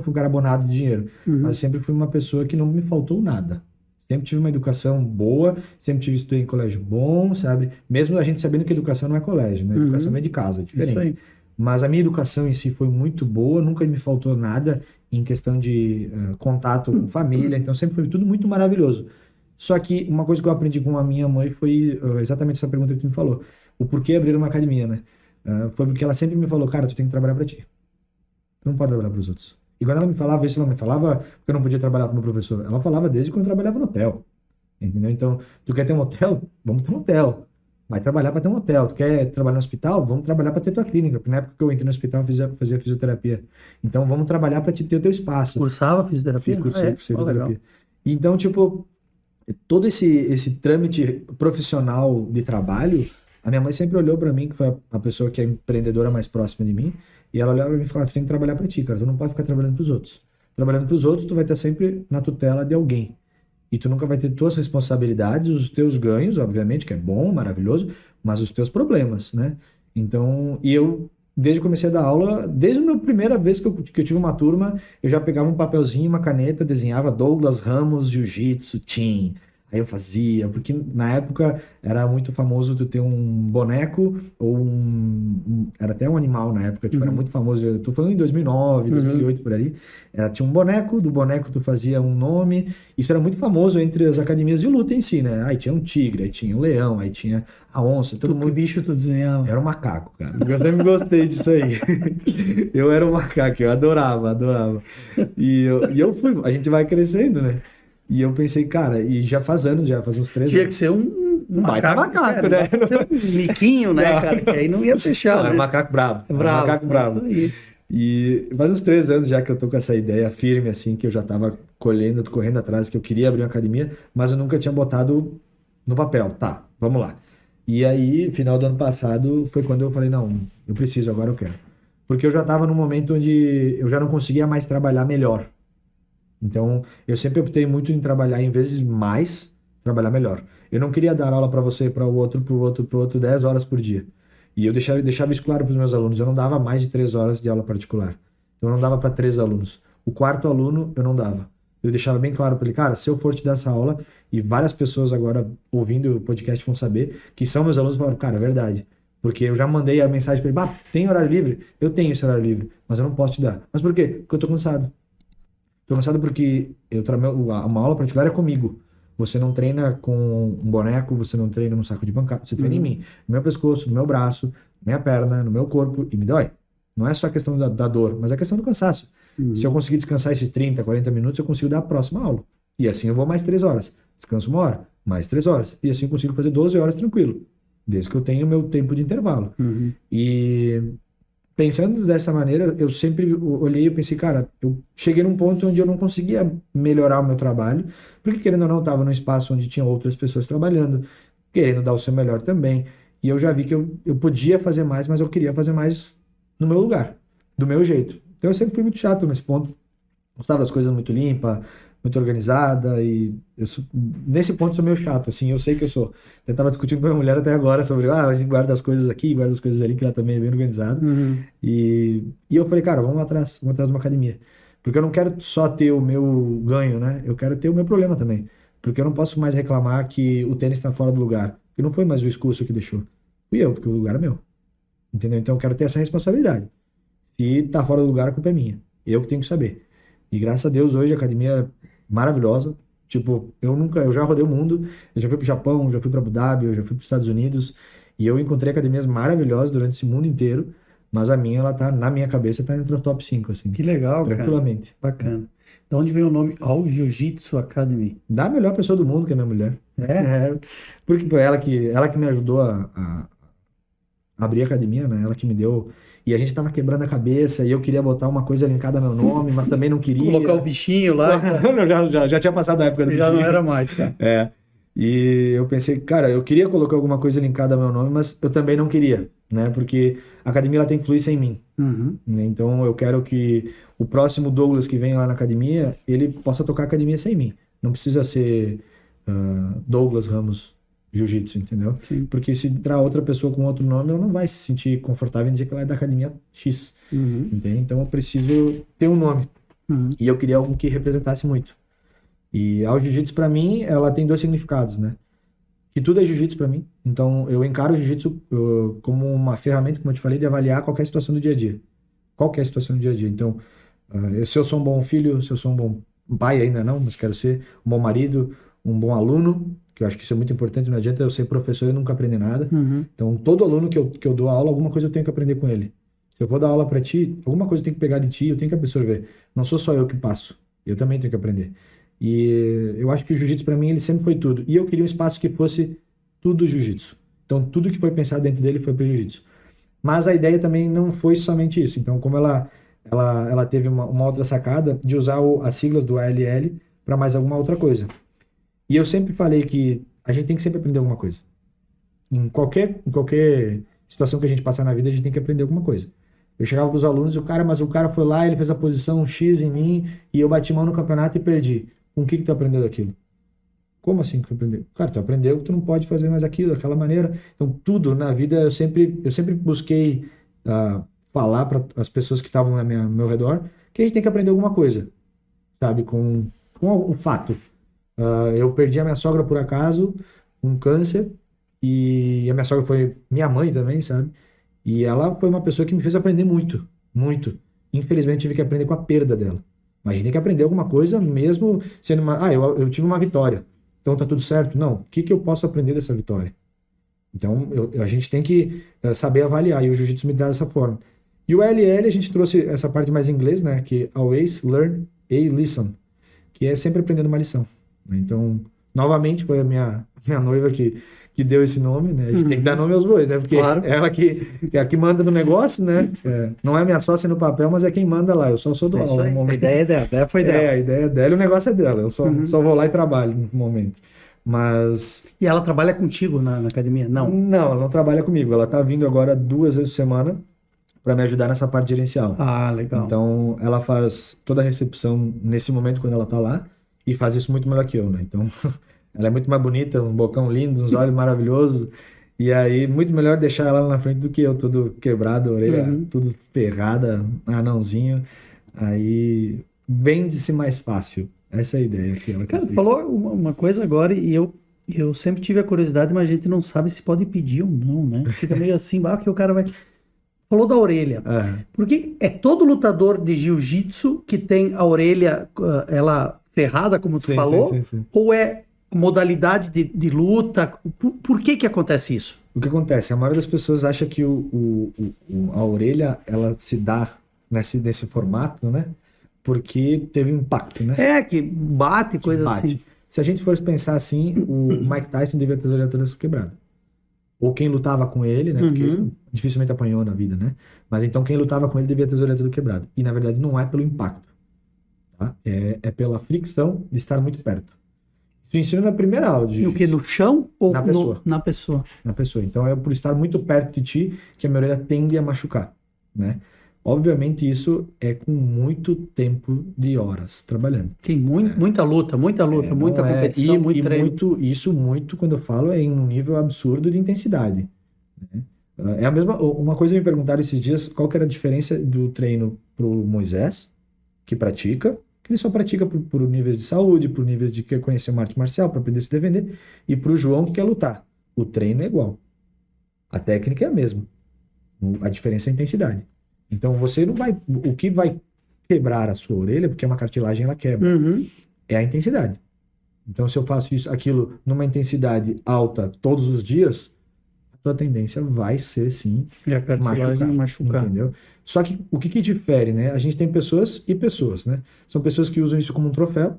fui um cara abonado de dinheiro. Mas sempre fui uma pessoa que não me faltou nada. Sempre tive uma educação boa, sempre estudei em colégio bom, sabe? Mesmo a gente sabendo que educação não é colégio, né? Educação é de casa, é diferente. Mas a minha educação em si foi muito boa, nunca me faltou nada em questão de contato com família. Então, sempre foi tudo muito maravilhoso. Só que uma coisa que eu aprendi com a minha mãe foi exatamente essa pergunta que tu me falou. O porquê abrir uma academia, né? Foi porque ela sempre me falou, cara, tu tem que trabalhar pra ti. Tu não pode trabalhar pros outros. E quando ela me falava isso, ela me falava porque eu não podia trabalhar como professor. Ela falava desde quando eu trabalhava no hotel. Entendeu? Então, tu quer ter um hotel? Vamos ter um hotel. Vai trabalhar pra ter um hotel. Tu quer trabalhar no hospital? Vamos trabalhar pra ter tua clínica. Porque na época que eu entrei no hospital, eu fazia fisioterapia. Então, vamos trabalhar pra te ter o teu espaço. Cursava fisioterapia? Cursei fisioterapia. Então, tipo, todo esse trâmite profissional de trabalho, a minha mãe sempre olhou pra mim, que foi a pessoa que é empreendedora mais próxima de mim, e ela olhava pra mim e falava, tu tem que trabalhar pra ti, cara, tu não pode ficar trabalhando pros outros. Trabalhando pros outros, tu vai estar sempre na tutela de alguém. E tu nunca vai ter tuas responsabilidades, os teus ganhos, obviamente, que é bom, maravilhoso, mas os teus problemas, né? Então, e eu, desde que comecei a dar aula, desde a minha primeira vez que eu tive uma turma, eu já pegava um papelzinho, uma caneta, desenhava Douglas Ramos, Jiu-Jitsu, Team. Aí eu fazia, porque na época era muito famoso tu ter um boneco ou era até um animal na época, tipo, era muito famoso. Eu tô falando em 2009, 2008, por ali. Tinha um boneco, do boneco tu fazia um nome. Isso era muito famoso entre as academias de luta em si, né? Aí tinha um tigre, aí tinha um leão, aí tinha a onça. Todo mundo... Que bicho tu desenhava? Era um macaco, cara. Eu sempre gostei disso aí. Eu era um macaco, eu adorava. E eu fui, a gente vai crescendo, né? E eu pensei, cara, e já faz uns 3 anos. Tinha que ser um macaco, cara, né? Tinha que ser um miquinho, né, cara? Que aí não ia fechar, né? Era macaco bravo. Macaco bravo. E faz uns 3 anos já que eu tô com essa ideia firme, assim, que eu já tava correndo atrás, que eu queria abrir uma academia, mas eu nunca tinha botado no papel. Tá, vamos lá. E aí, final do ano passado, foi quando eu falei, não, eu preciso, agora eu quero. Porque eu já tava num momento onde eu já não conseguia mais trabalhar melhor. Então, eu sempre optei muito em trabalhar, em vezes mais, trabalhar melhor. Eu não queria dar aula para você, para o outro, 10 horas por dia. E eu deixava isso claro para os meus alunos. Eu não dava mais de 3 horas de aula particular. Então, eu não dava para 3 alunos. O 4º aluno, eu não dava. Eu deixava bem claro para ele, cara, se eu for te dar essa aula, e várias pessoas agora ouvindo o podcast vão saber, que são meus alunos, falaram, cara, é verdade. Porque eu já mandei a mensagem para ele, tem horário livre? Eu tenho esse horário livre, mas eu não posso te dar. Mas por quê? Porque eu tô cansado. Tô cansado porque uma aula particular é comigo. Você não treina com um boneco, você não treina num saco de pancada, você treina em mim. No meu pescoço, no meu braço, na minha perna, no meu corpo, e me dói. Não é só a questão da dor, mas é a questão do cansaço. Se eu conseguir descansar esses 30, 40 minutos, eu consigo dar a próxima aula. E assim eu vou mais 3 horas. Descanso 1 hora, mais 3 horas. E assim eu consigo fazer 12 horas tranquilo. Desde que eu tenho o meu tempo de intervalo. E... pensando dessa maneira, eu sempre olhei e pensei, cara, eu cheguei num ponto onde eu não conseguia melhorar o meu trabalho, porque querendo ou não, estava num espaço onde tinha outras pessoas trabalhando, querendo dar o seu melhor também, e eu já vi que eu podia fazer mais, mas eu queria fazer mais no meu lugar, do meu jeito. Então eu sempre fui muito chato nesse ponto, gostava das coisas muito limpas, muito organizada e nesse ponto eu sou meio chato, assim, eu sei que eu sou. Eu tava discutindo com a minha mulher até agora sobre, a gente guarda as coisas aqui, guarda as coisas ali, que ela também é bem organizada. E eu falei, cara, vamos atrás de uma academia. Porque eu não quero só ter o meu ganho, né? Eu quero ter o meu problema também. Porque eu não posso mais reclamar que o tênis está fora do lugar. Porque não foi mais o Escúcio que deixou. Fui eu, porque o lugar é meu. Entendeu? Então eu quero ter essa responsabilidade. Se tá fora do lugar, a culpa é minha. Eu que tenho que saber. E graças a Deus, hoje a academia é maravilhosa. Tipo, eu já rodei o mundo. Eu já fui pro Japão, já fui pra Abu Dhabi, eu já fui pros Estados Unidos. E eu encontrei academias maravilhosas durante esse mundo inteiro. Mas a minha, ela tá, na minha cabeça, tá entre as top 5, assim. Que legal, tranquilamente. Cara. Bacana. De onde veio o nome All Jiu-Jitsu Academy? Da melhor pessoa do mundo, que é minha mulher. Porque foi ela que me ajudou a abrir a academia, né? Ela que me deu... E a gente tava quebrando a cabeça e eu queria botar uma coisa linkada ao meu nome, mas também não queria. Colocar o bichinho lá. já tinha passado a época do já bichinho. não era mais, cara. E eu pensei, cara, eu queria colocar alguma coisa linkada ao meu nome, mas eu também não queria, né? Porque a academia, ela tem que fluir sem mim. Né? Então eu quero que o próximo Douglas que vem lá na academia, ele possa tocar a academia sem mim. Não precisa ser Douglas Ramos Jiu-Jitsu, entendeu? Sim. Porque se entrar outra pessoa com outro nome, ela não vai se sentir confortável em dizer que ela é da academia X. Entende? Então eu preciso ter um nome. E eu queria algo que representasse muito. E a Jiu-Jitsu, pra mim, ela tem 2 significados, né? Que tudo é Jiu-Jitsu pra mim. Então eu encaro o Jiu-Jitsu como uma ferramenta, como eu te falei, de avaliar qualquer situação do dia a dia. Qualquer situação do dia a dia. Então, se eu sou um bom filho, se eu sou um bom pai, ainda não, mas quero ser um bom marido, um bom aluno, que eu acho que isso é muito importante, não adianta eu ser professor e nunca aprender nada. Então, todo aluno que eu dou aula, alguma coisa eu tenho que aprender com ele. Se eu vou dar aula pra ti, alguma coisa eu tenho que pegar de ti, eu tenho que absorver. Não sou só eu que passo, eu também tenho que aprender. E eu acho que o jiu-jitsu pra mim, ele sempre foi tudo. E eu queria um espaço que fosse tudo jiu-jitsu. Então, tudo que foi pensado dentro dele foi pro jiu-jitsu. Mas a ideia também não foi somente isso. Então, como ela teve uma outra sacada de usar as siglas do ALL para mais alguma outra coisa. E eu sempre falei que a gente tem que sempre aprender alguma coisa. Em qualquer situação que a gente passar na vida, a gente tem que aprender alguma coisa. Eu chegava pros alunos e mas o cara foi lá, ele fez a posição X em mim e eu bati mão no campeonato e perdi. Com o que tu aprendeu daquilo? Como assim que tu aprendeu? Cara, tu aprendeu que tu não pode fazer mais aquilo, daquela maneira. Então, tudo na vida, eu sempre busquei falar para as pessoas que estavam ao meu redor que a gente tem que aprender alguma coisa, sabe? Com um fato. Eu perdi a minha sogra por acaso, um câncer, e a minha sogra foi minha mãe também, sabe? E ela foi uma pessoa que me fez aprender muito, muito. Infelizmente, tive que aprender com a perda dela. Mas a gente tem que aprender alguma coisa mesmo sendo eu tive uma vitória. Então tá tudo certo? Não. O que eu posso aprender dessa vitória? Então a gente tem que saber avaliar. E o jiu-jitsu me dá dessa forma. E o LL a gente trouxe essa parte mais em inglês, né? Que always learn a lesson. Que é sempre aprendendo uma lição. Então, novamente, foi a minha noiva que deu esse nome, né? A gente tem que dar nome aos bois, né? Porque ela é a que manda no negócio, né? Não é minha sócia no papel, mas é quem manda lá. Eu só sou do momento. A ideia é dela, a ideia foi dela. A ideia é dela e o negócio é dela. Eu só vou lá e trabalho no momento. Mas... E ela trabalha contigo na academia? Não. Não, ela não trabalha comigo. Ela tá vindo agora 2 vezes por semana para me ajudar nessa parte gerencial. Ah, legal. Então, ela faz toda a recepção nesse momento quando ela tá lá e faz isso muito melhor que eu, né? Então... Ela é muito mais bonita, um bocão lindo, uns olhos maravilhosos. E aí, muito melhor deixar ela lá na frente do que eu, todo quebrado, a orelha tudo ferrada, anãozinho. Aí, vende-se mais fácil. Essa é a ideia que ela quer. Cara, tu falou uma coisa agora e eu sempre tive a curiosidade, mas a gente não sabe se pode pedir ou não, né? Fica meio assim, que o cara vai... Falou da orelha. Porque é todo lutador de jiu-jitsu que tem a orelha, ela ferrada, como tu falou? Sim. Ou é modalidade de luta? Por que acontece isso? O que acontece? A maioria das pessoas acha que a orelha, ela se dá nesse formato, né? Porque teve um impacto, né? Que bate, coisa assim. Se a gente fosse pensar assim, o Mike Tyson devia ter as orelhas todas quebradas. Ou quem lutava com ele, né? Porque dificilmente apanhou na vida, né? Mas então quem lutava com ele devia ter as orelhas todas quebradas. E na verdade não é pelo impacto. Tá? É pela fricção de estar muito perto. Isso ensina na primeira aula de jiu-jitsu. E o que? No chão ou na pessoa? Na pessoa. Na pessoa. Então é por estar muito perto de ti que a minha orelha tende a machucar, né? Obviamente isso é com muito tempo de horas trabalhando. Tem muita luta, muita competição, muito treino. Muito, quando eu falo, é em um nível absurdo de intensidade. Né? É a mesma, uma coisa me perguntaram esses dias, qual que era a diferença do treino pro Moisés, que pratica, que ele só pratica por níveis de saúde, por níveis de conhecer uma arte marcial, para aprender a se defender, e pro João que quer lutar. O treino é igual. A técnica é a mesma. A diferença é a intensidade. Então você não vai... O que vai quebrar a sua orelha, porque uma cartilagem ela quebra, é a intensidade. Então se eu faço aquilo numa intensidade alta todos os dias, a tua tendência vai ser sim a cartilagem machucar. Entendeu? Só que o que difere, né? A gente tem pessoas e pessoas, né? São pessoas que usam isso como um troféu.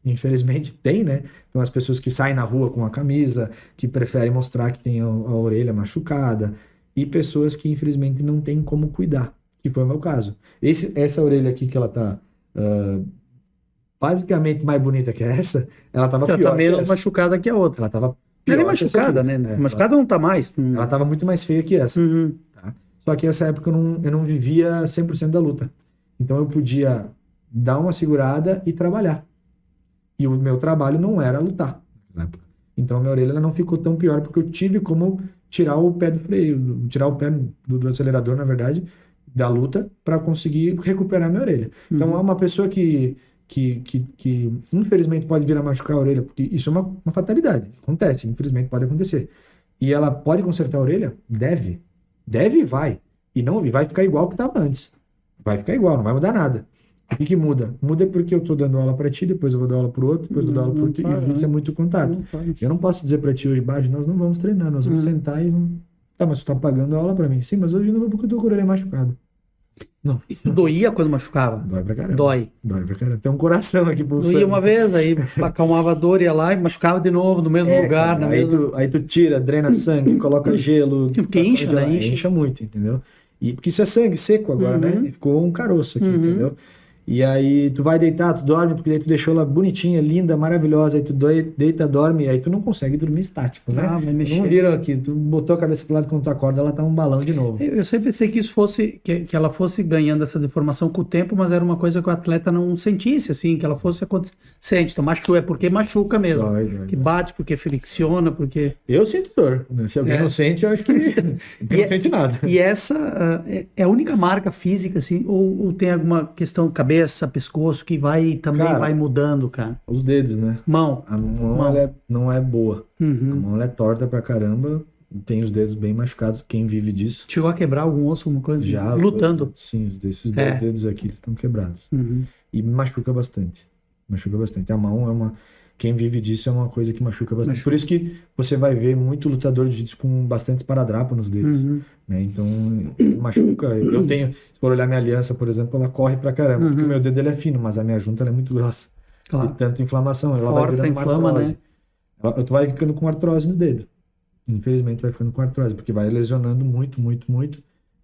Infelizmente tem, né? Então as pessoas que saem na rua com a camisa, que preferem mostrar que tem a orelha machucada, e pessoas que infelizmente não têm como cuidar, que foi o meu caso. Essa orelha aqui que ela tá basicamente mais bonita que essa, ela tava pior. Ela tá menos machucada que a outra. Ela tava pior. Ela é machucada, né? Machucada não tá mais. Ela tava muito mais feia que essa. Tá? Só que nessa época eu não vivia 100% da luta. Então eu podia dar uma segurada e trabalhar. E o meu trabalho não era lutar na época. Então a minha orelha ela não ficou tão pior, porque eu tive como tirar o pé do freio, tirar o pé do acelerador, na verdade, da luta, para conseguir recuperar minha orelha. Então é uma pessoa que infelizmente pode vir a machucar a orelha, porque isso é uma fatalidade. Acontece, infelizmente pode acontecer. E ela pode consertar a orelha? Deve. Deve e vai. E não vai ficar igual que estava antes. Vai ficar igual, não vai mudar nada. O que muda? Muda porque eu tô dando aula para ti, depois eu vou dar aula pro outro, depois eu vou dar aula pro outro, e isso é muito contato. Eu não posso dizer para ti hoje, baixo, nós não vamos treinar, nós vamos sentar e... Tá, mas tu tá pagando aula para mim. Sim, mas hoje não vou porque eu tô com a orelha machucada. Não. E tu doía quando machucava? Dói pra caramba. Dói Pra caramba. Tem um coração aqui pulsando. Doía uma vez, aí acalmava a dor, ia lá e machucava de novo no mesmo lugar. Cara, aí tu tira, drena sangue, coloca gelo. Porque incha, né? Incha muito, entendeu? E porque isso é sangue seco agora, né? E ficou um caroço aqui, entendeu? E aí tu vai deitar, tu dorme, porque daí tu deixou ela bonitinha, linda, maravilhosa, aí tu deita, dorme, aí tu não consegue dormir estático, né? Vai mexer. Não viram aqui, tu botou a cabeça pro lado quando tu acorda, ela tá um balão de novo. Eu sempre pensei que isso fosse, que ela fosse ganhando essa deformação com o tempo, mas era uma coisa que o atleta não sentisse, assim, que ela fosse acontecendo. Então machuca, é porque machuca mesmo. Dói. Que bate, porque fricciona, porque... Eu sinto dor, né? Se alguém não sente, eu acho que não sente nada. E essa é a única marca física, assim, ou tem alguma questão cabeça, pescoço, que também vai mudando, cara? Os dedos, né? Mão. A mão. Ela não é boa. A mão ela é torta pra caramba. Tem os dedos bem machucados, quem vive disso. Chegou a quebrar algum osso, alguma coisa? Já. Lutando. Sim, esses dois dedos aqui eles estão quebrados. E machuca bastante. A mão quem vive disso é uma coisa que machuca bastante. Por isso que você vai ver muito lutador de jiu-jitsu com bastante esparadrapo nos dedos. Né? Então, machuca. Eu tenho, se for olhar minha aliança, por exemplo, ela corre pra caramba. Porque o meu dedo ele é fino, mas a minha junta ela é muito grossa. Claro. De tanta inflamação. Ela vai virando uma artrose. Né? Tu vai ficando com artrose no dedo. Infelizmente, vai ficando com artrose, porque vai lesionando muito.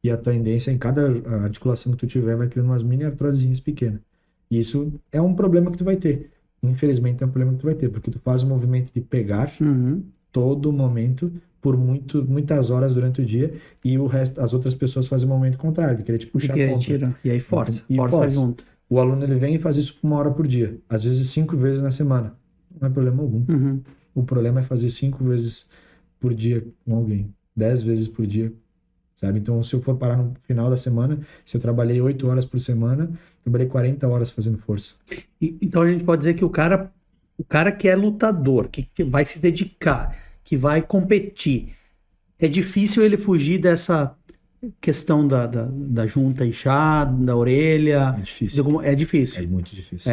E a tendência em cada articulação que tu tiver vai criando umas mini artrosezinhas pequenas. E isso é um problema que tu vai ter. Infelizmente é um problema que tu vai ter, porque tu faz o movimento de pegar todo momento por muitas horas durante o dia, e as outras pessoas fazem o movimento contrário, de querer te puxar contra. Tira. E aí força junto. O aluno ele vem e faz isso 1 hora por dia, às vezes 5 vezes na semana. Não é problema algum. O problema é fazer 5 vezes por dia com alguém, 10 vezes por dia. Sabe? Então, se eu for parar no final da semana, se eu trabalhei 8 horas por semana, trabalhei 40 horas fazendo força. Então, a gente pode dizer que o cara que é lutador, que vai se dedicar, que vai competir, é difícil ele fugir dessa questão da junta inchada, da orelha. É difícil. É difícil. É muito difícil.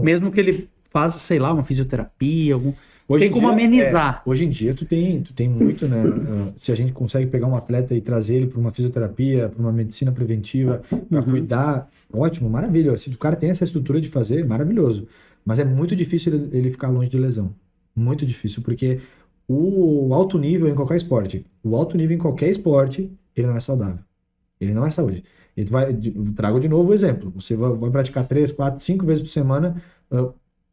Mesmo que ele faça, sei lá, uma fisioterapia, tem como amenizar. Hoje em dia tu tem muito, né? Se a gente consegue pegar um atleta e trazer ele para uma fisioterapia, para uma medicina preventiva, para cuidar, ótimo, maravilha. Se o cara tem essa estrutura de fazer, maravilhoso. Mas é muito difícil ele ficar longe de lesão. Muito difícil, porque o alto nível em qualquer esporte, ele não é saudável. Ele não é saúde. Trago de novo o exemplo. Você vai praticar 3, 4, 5 vezes por semana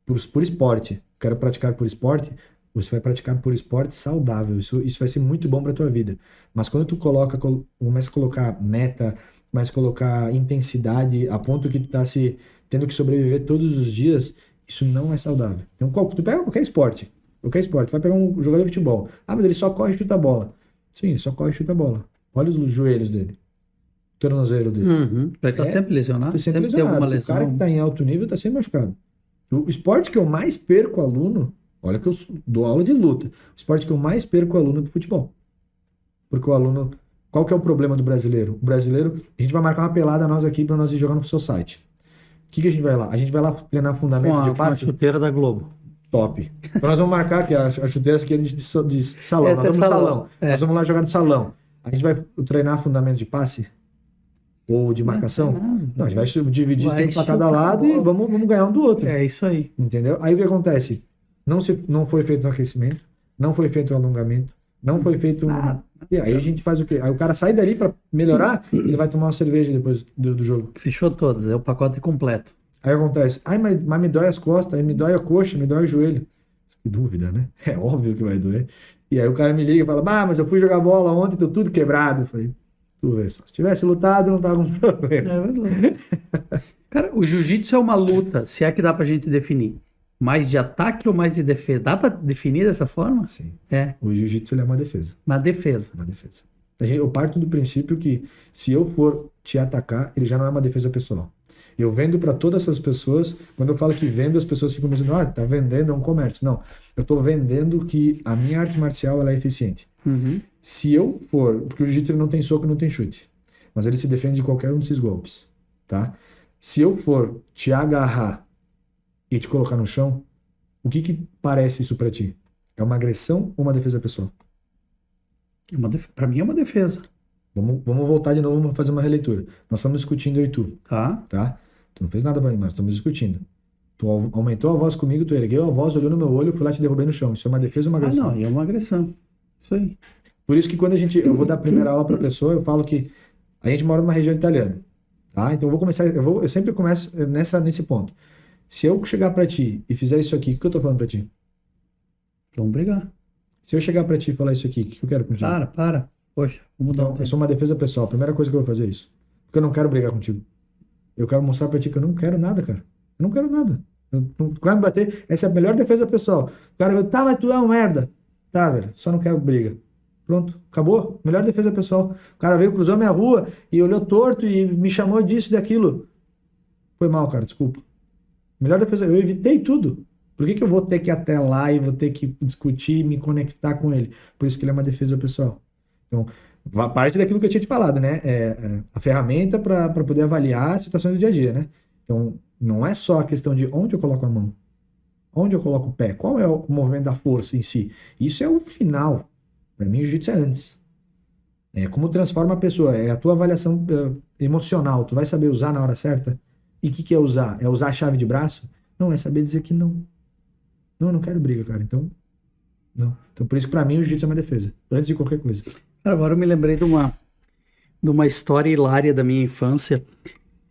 por esporte. Quero praticar por esporte, você vai praticar por esporte saudável. Isso vai ser muito bom para tua vida. Mas quando tu começa a colocar meta, mas colocar intensidade a ponto que tu tá tendo que sobreviver todos os dias, isso não é saudável. Então, tu pega qualquer esporte, vai pegar um jogador de futebol. Ah, mas ele só corre e chuta a bola. Sim, ele só corre e chuta a bola. Olha os joelhos dele, o tornozelo dele. Vai estar sempre lesionado. Tá sempre lesionado. Tem alguma lesão. O cara que tá em alto nível tá sempre machucado. O esporte que eu mais perco aluno, olha que eu dou aula de luta, o esporte que eu mais perco aluno é do futebol. Porque o aluno, qual que é o problema do brasileiro? O brasileiro, a gente vai marcar uma pelada nós aqui para nós ir jogar no society. O que a gente vai lá? A gente vai lá treinar fundamento de passe? Com a chuteira da Globo. Top. Então nós vamos marcar aqui a chuteira aqui de salão. Nós vamos no salão. Nós vamos lá jogar no salão. A gente vai treinar fundamento de passe? Ou de marcação? Não, a gente vai dividir tempo para cada lado e vamos ganhar um do outro. É isso aí. Entendeu? Aí o que acontece? Não foi feito um aquecimento, não foi feito um alongamento, não foi feito um... E aí a gente faz o quê? Aí o cara sai dali para melhorar, ele vai tomar uma cerveja depois do jogo. Fechou todas, é o pacote completo. Aí acontece, mas me dói as costas, aí me dói a coxa, me dói o joelho. Que dúvida, né? É óbvio que vai doer. E aí o cara me liga e fala, mas eu fui jogar bola ontem, tô tudo quebrado. Eu falei, tu vê só, se tivesse lutado não tava com problema. É verdade. Cara, o jiu-jitsu é uma luta, se é que dá pra gente definir. Mais de ataque ou mais de defesa? Dá pra definir dessa forma? Sim. É. O jiu-jitsu ele é uma defesa. Uma defesa. Uma defesa. Eu parto do princípio que se eu for te atacar, ele já não é uma defesa pessoal. Eu vendo para todas essas pessoas, quando eu falo que vendo, as pessoas ficam pensando, tá vendendo, é um comércio. Não, eu tô vendendo que a minha arte marcial ela é eficiente. Se eu for, porque o jiu-jitsu não tem soco, não tem chute, mas ele se defende de qualquer um desses golpes, tá? Se eu for te agarrar e te colocar no chão, o que parece isso para ti? É uma agressão ou uma defesa pessoal? Para mim é uma defesa. Vamos voltar de novo, vamos fazer uma releitura. Nós estamos discutindo eu e tu. Tá? Tu não fez nada pra mim, mas estamos discutindo. Tu aumentou a voz comigo, tu ergueu a voz, olhou no meu olho, fui lá te derrubei no chão. Isso é uma defesa ou uma agressão? Não, é uma agressão. Isso aí. Por isso que quando eu vou dar a primeira aula pra pessoa, eu falo que a gente mora numa região italiana. Tá? Então eu sempre começo nesse ponto. Se eu chegar pra ti e fizer isso aqui, o que eu tô falando pra ti? Vamos brigar. Se eu chegar pra ti e falar isso aqui, o que eu quero contigo? Para. Poxa, vamos mudar. Então, eu sou uma defesa pessoal. A primeira coisa que eu vou fazer é isso. Porque eu não quero brigar contigo. Eu quero mostrar pra ti que eu não quero nada, cara. Eu não quero nada. Vai me bater. Essa é a melhor defesa pessoal. O cara vai, mas tu é um merda. Tá, velho. Só não quero briga. Pronto. Acabou. Melhor defesa pessoal. O cara veio, cruzou minha rua e olhou torto e me chamou disso e daquilo. Foi mal, cara. Desculpa. Melhor defesa. Eu evitei tudo. Por que eu vou ter que ir até lá e vou ter que discutir e me conectar com ele? Por isso que ele é uma defesa pessoal. Então, parte daquilo que eu tinha te falado, né? A ferramenta para poder avaliar as situações do dia a dia, né? Então, não é só a questão de onde eu coloco a mão, onde eu coloco o pé, qual é o movimento da força em si. Isso é o final. Para mim, o jiu-jitsu é antes. É como transforma a pessoa, é a tua avaliação emocional. Tu vai saber usar na hora certa? E o que é usar? É usar a chave de braço? Não, é saber dizer que não. Não, eu não quero briga, cara. Então, não. Então, por isso que para mim o jiu-jitsu é uma defesa, antes de qualquer coisa. Agora eu me lembrei de uma história hilária da minha infância.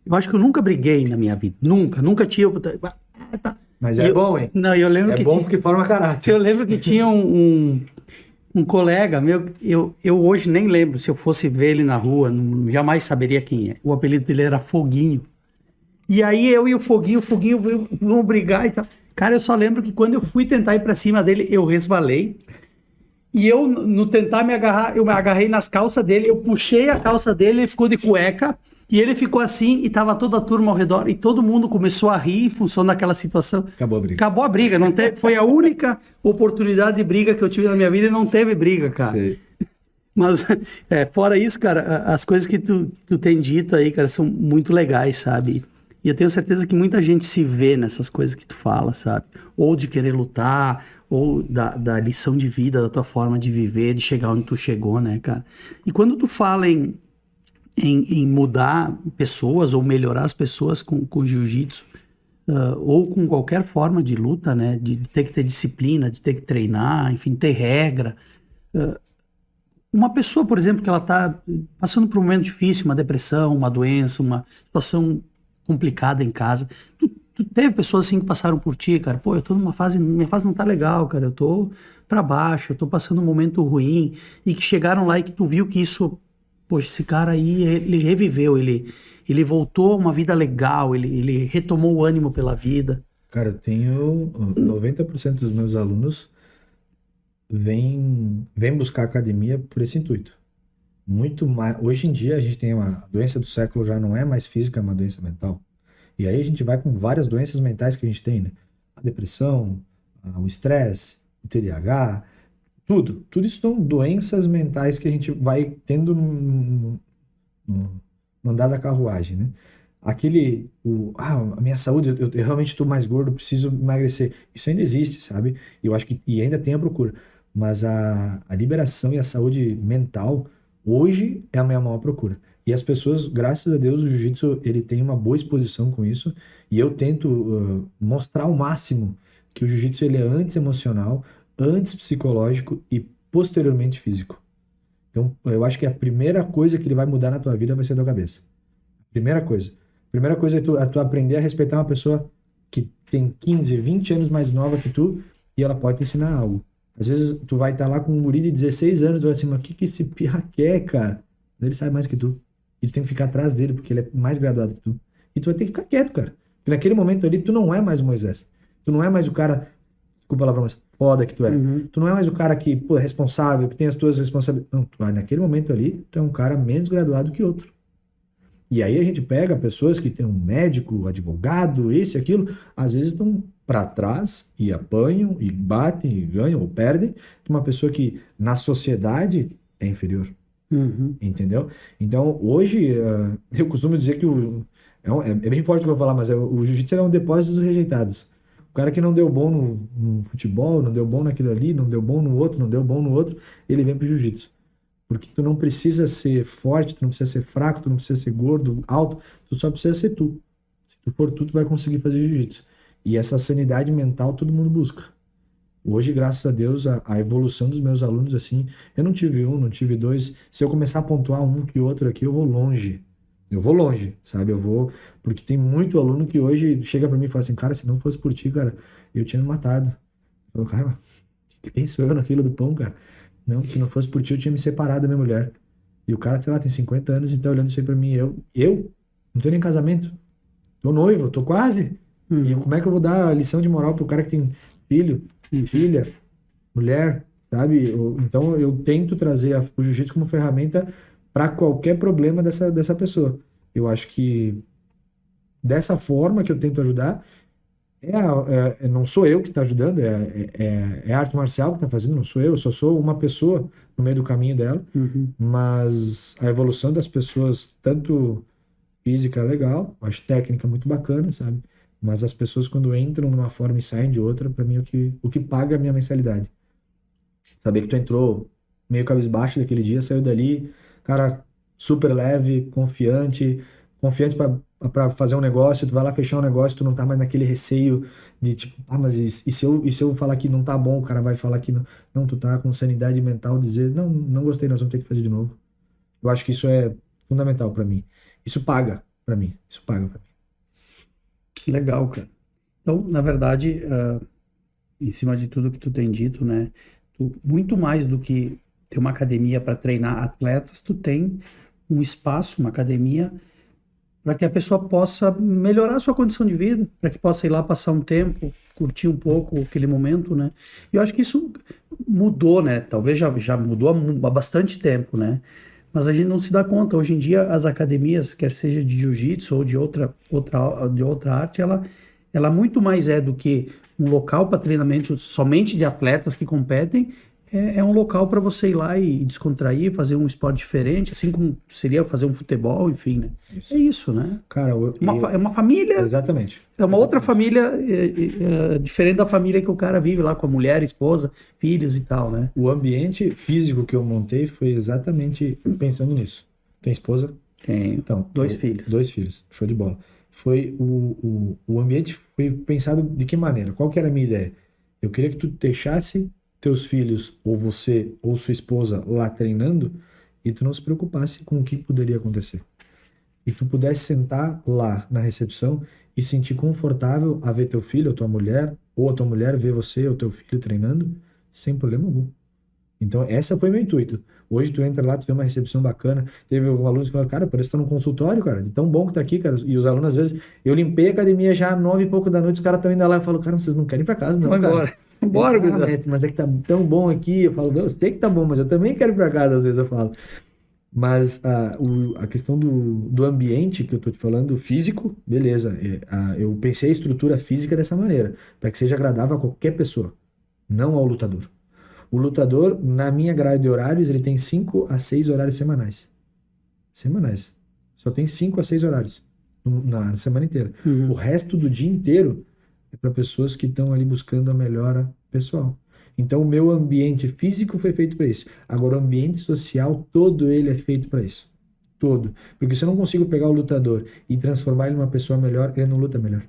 Eu acho que eu nunca briguei na minha vida. Nunca tinha... Mas é bom, hein? Não, eu lembro que bom porque forma caráter. Eu lembro que tinha um colega meu, eu hoje nem lembro, se eu fosse ver ele na rua, jamais saberia quem é. O apelido dele era Foguinho. E aí eu e o Foguinho vamos brigar e tal. Cara, eu só lembro que quando eu fui tentar ir pra cima dele, eu resvalei. E eu, no tentar me agarrar, eu me agarrei nas calças dele, eu puxei a calça dele, ele ficou de cueca, e ele ficou assim, e tava toda a turma ao redor, e todo mundo começou a rir em função daquela situação. Acabou a briga, não teve, foi a única oportunidade de briga que eu tive na minha vida, e não teve briga, cara. Sei. Mas, fora isso, cara, as coisas que tu tem dito aí, cara, são muito legais, sabe? E eu tenho certeza que muita gente se vê nessas coisas que tu fala, sabe? Ou de querer lutar, ou da lição de vida, da tua forma de viver, de chegar onde tu chegou, né, cara? E quando tu fala em mudar pessoas ou melhorar as pessoas com jiu-jitsu, ou com qualquer forma de luta, né? De ter que ter disciplina, de ter que treinar, enfim, ter regra. Uma pessoa, por exemplo, que ela tá passando por um momento difícil, uma depressão, uma doença, uma situação complicada em casa. Tu teve pessoas assim que passaram por ti, cara? Pô, eu tô numa fase, minha fase não tá legal, cara. Eu tô pra baixo, eu tô passando um momento ruim. E que chegaram lá e que tu viu que isso poxa, esse cara aí, ele reviveu, ele voltou a uma vida legal, ele retomou o ânimo pela vida. Cara, eu tenho 90% dos meus alunos vem buscar academia por esse intuito. Muito mais. Hoje em dia a gente tem uma doença do século, já não é mais física, é uma doença mental. E aí a gente vai com várias doenças mentais que a gente tem, né? A depressão, o estresse, o TDAH, tudo. Tudo isso são doenças mentais que a gente vai tendo no andar da carruagem, né? A minha saúde, eu realmente estou mais gordo, preciso emagrecer. Isso ainda existe, sabe? Eu acho que e ainda tem a procura. Mas a liberação e a saúde mental, hoje, é a minha maior procura. E as pessoas, graças a Deus, o jiu-jitsu, ele tem uma boa exposição com isso. E eu tento mostrar ao máximo que o jiu-jitsu, ele é antes emocional, antes psicológico e posteriormente físico. Então, eu acho que a primeira coisa que ele vai mudar na tua vida vai ser a tua cabeça. Primeira coisa. Primeira coisa é tu aprender a respeitar uma pessoa que tem 15, 20 anos mais nova que tu e ela pode te ensinar algo. Às vezes tu vai estar lá com um guri de 16 anos e vai assim, mas o que esse pirra quer, cara? Ele sabe mais que tu. E tu tem que ficar atrás dele porque ele é mais graduado que tu. E tu vai ter que ficar quieto, cara. Porque naquele momento ali tu não é mais o Moisés. Tu não é mais o cara, desculpa a palavra, mas foda que tu é. Tu não é mais o cara que, pô, é responsável, que tem as tuas responsabilidades. Não, tu vai naquele momento ali, tu é um cara menos graduado que outro. E aí a gente pega pessoas que têm um médico, advogado, esse, aquilo, às vezes estão para trás e apanham, e batem, e ganham, ou perdem, de uma pessoa que na sociedade é inferior. Entendeu? Então, hoje, eu costumo dizer que é bem forte o que eu vou falar, mas o jiu-jitsu é um depósito dos rejeitados. O cara que não deu bom no futebol, não deu bom naquilo ali, não deu bom no outro, não deu bom no outro, ele vem pro jiu-jitsu. Porque tu não precisa ser forte, tu não precisa ser fraco, tu não precisa ser gordo, alto, tu só precisa ser tu. Se tu for tu, tu vai conseguir fazer jiu-jitsu. E essa sanidade mental todo mundo busca. Hoje, graças a Deus, a evolução dos meus alunos, assim, eu não tive um, não tive dois. Se eu começar a pontuar um que outro aqui, eu vou longe. Eu vou longe, sabe? Eu vou... Porque tem muito aluno que hoje chega pra mim e fala assim, cara, se não fosse por ti, cara, eu tinha me matado. Eu falo, cara, quem sou eu na fila do pão, cara? Não, se não fosse por ti, eu tinha me separado da minha mulher. E o cara, sei lá, tem 50 anos e tá olhando isso aí pra mim. Eu não tenho nem casamento. Tô noivo, tô quase. E como é que eu vou dar lição de moral pro cara que tem filho, filha, mulher, sabe? Então eu tento trazer o jiu-jitsu como ferramenta para qualquer problema dessa pessoa. Eu acho que dessa forma que eu tento ajudar, não sou eu que está ajudando, é a arte marcial que está fazendo, não sou eu só sou uma pessoa no meio do caminho dela, mas a evolução das pessoas, tanto física é legal, acho técnica muito bacana, sabe? Mas as pessoas quando entram numa forma e saem de outra, para mim é o que paga a minha mensalidade. Saber que tu entrou meio cabisbaixo daquele dia, saiu dali, cara, super leve, confiante para fazer um negócio, tu vai lá fechar um negócio, tu não tá mais naquele receio de tipo, mas e se eu falar que não tá bom, o cara vai falar que não, tu tá com sanidade mental, dizer, não gostei, nós vamos ter que fazer de novo. Eu acho que isso é fundamental para mim. Isso paga para mim. Que legal, cara. Então, na verdade, em cima de tudo que tu tem dito, né, muito mais do que ter uma academia para treinar atletas, tu tem um espaço, uma academia para que a pessoa possa melhorar a sua condição de vida, para que possa ir lá passar um tempo, curtir um pouco aquele momento, né? E eu acho que isso mudou, né? Talvez já mudou há bastante tempo, né? Mas a gente não se dá conta. Hoje em dia, as academias, quer seja de jiu-jitsu ou de outra arte, ela muito mais é do que um local para treinamento somente de atletas que competem, é um local para você ir lá e descontrair, fazer um esporte diferente, assim como seria fazer um futebol, enfim, né? Isso. É isso, né? Cara, é uma família... Exatamente. É uma outra família diferente da família que o cara vive lá com a mulher, esposa, filhos e tal, né? O ambiente físico que eu montei foi exatamente pensando nisso. Tem esposa? Tenho. Então, 2 filhos. 2 filhos. Show de bola. Foi o ambiente foi pensado de que maneira? Qual que era a minha ideia? Eu queria que tu deixasse teus filhos, ou você, ou sua esposa lá treinando, e tu não se preocupasse com o que poderia acontecer. E tu pudesse sentar lá na recepção e sentir confortável a ver teu filho, ou tua mulher ver você ou teu filho treinando, sem problema algum. Então, esse foi meu intuito. Hoje tu entra lá, tu vê uma recepção bacana. Teve um aluno que falou, cara, parece que tá num consultório, cara, de tão bom que tá aqui, cara. E os alunos, às vezes, eu limpei a academia já às 9h pouco da noite, os caras estão indo lá. Eu falo, cara, vocês não querem ir pra casa, não, cara. Bora, mestre, mas é que tá tão bom aqui. Eu falo, eu sei que tá bom, mas eu também quero ir pra casa, às vezes eu falo. Mas a questão do ambiente que eu tô te falando, físico, beleza. Eu pensei a estrutura física dessa maneira, para que seja agradável a qualquer pessoa, não ao lutador. O lutador, na minha grade de horários, ele tem 5 a 6 horários semanais. Semanais. Só tem 5 a 6 horários na semana inteira. O resto do dia inteiro é para pessoas que estão ali buscando a melhora pessoal. Então, o meu ambiente físico foi feito para isso. Agora, o ambiente social, todo ele é feito para isso. Todo. Porque se eu não consigo pegar o lutador e transformar ele numa pessoa melhor, ele não luta melhor.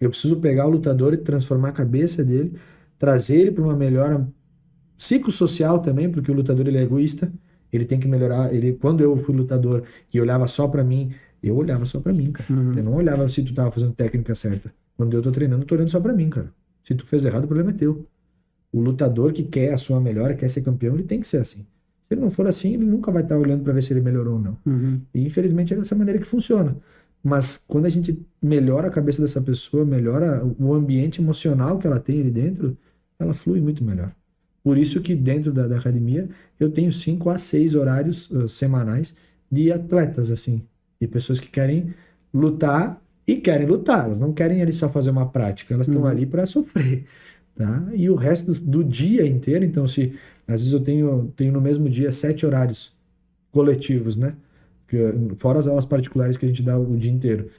Eu preciso pegar o lutador e transformar a cabeça dele, trazer ele para uma melhora psicossocial também, porque o lutador ele é egoísta, ele tem que melhorar. Quando eu fui lutador e olhava só para mim, eu olhava só para mim, cara. Eu não olhava se tu tava fazendo técnica certa. Quando eu tô treinando, eu tô olhando só para mim, cara. Se tu fez errado, o problema é teu. O lutador que quer a sua melhora, quer ser campeão, ele tem que ser assim. Se ele não for assim, ele nunca vai estar olhando para ver se ele melhorou ou não. E infelizmente é dessa maneira que funciona. Mas quando a gente melhora a cabeça dessa pessoa, melhora o ambiente emocional que ela tem ali dentro, ela flui muito melhor. Por isso que dentro da academia eu tenho 5 a 6 horários semanais de atletas, assim, de pessoas que querem lutar e querem lutar. Elas não querem ali só fazer uma prática, elas estão ali para sofrer. Tá? E o resto do dia inteiro, então se às vezes eu tenho no mesmo dia 7 horários coletivos, né? Fora as aulas particulares que a gente dá o dia inteiro.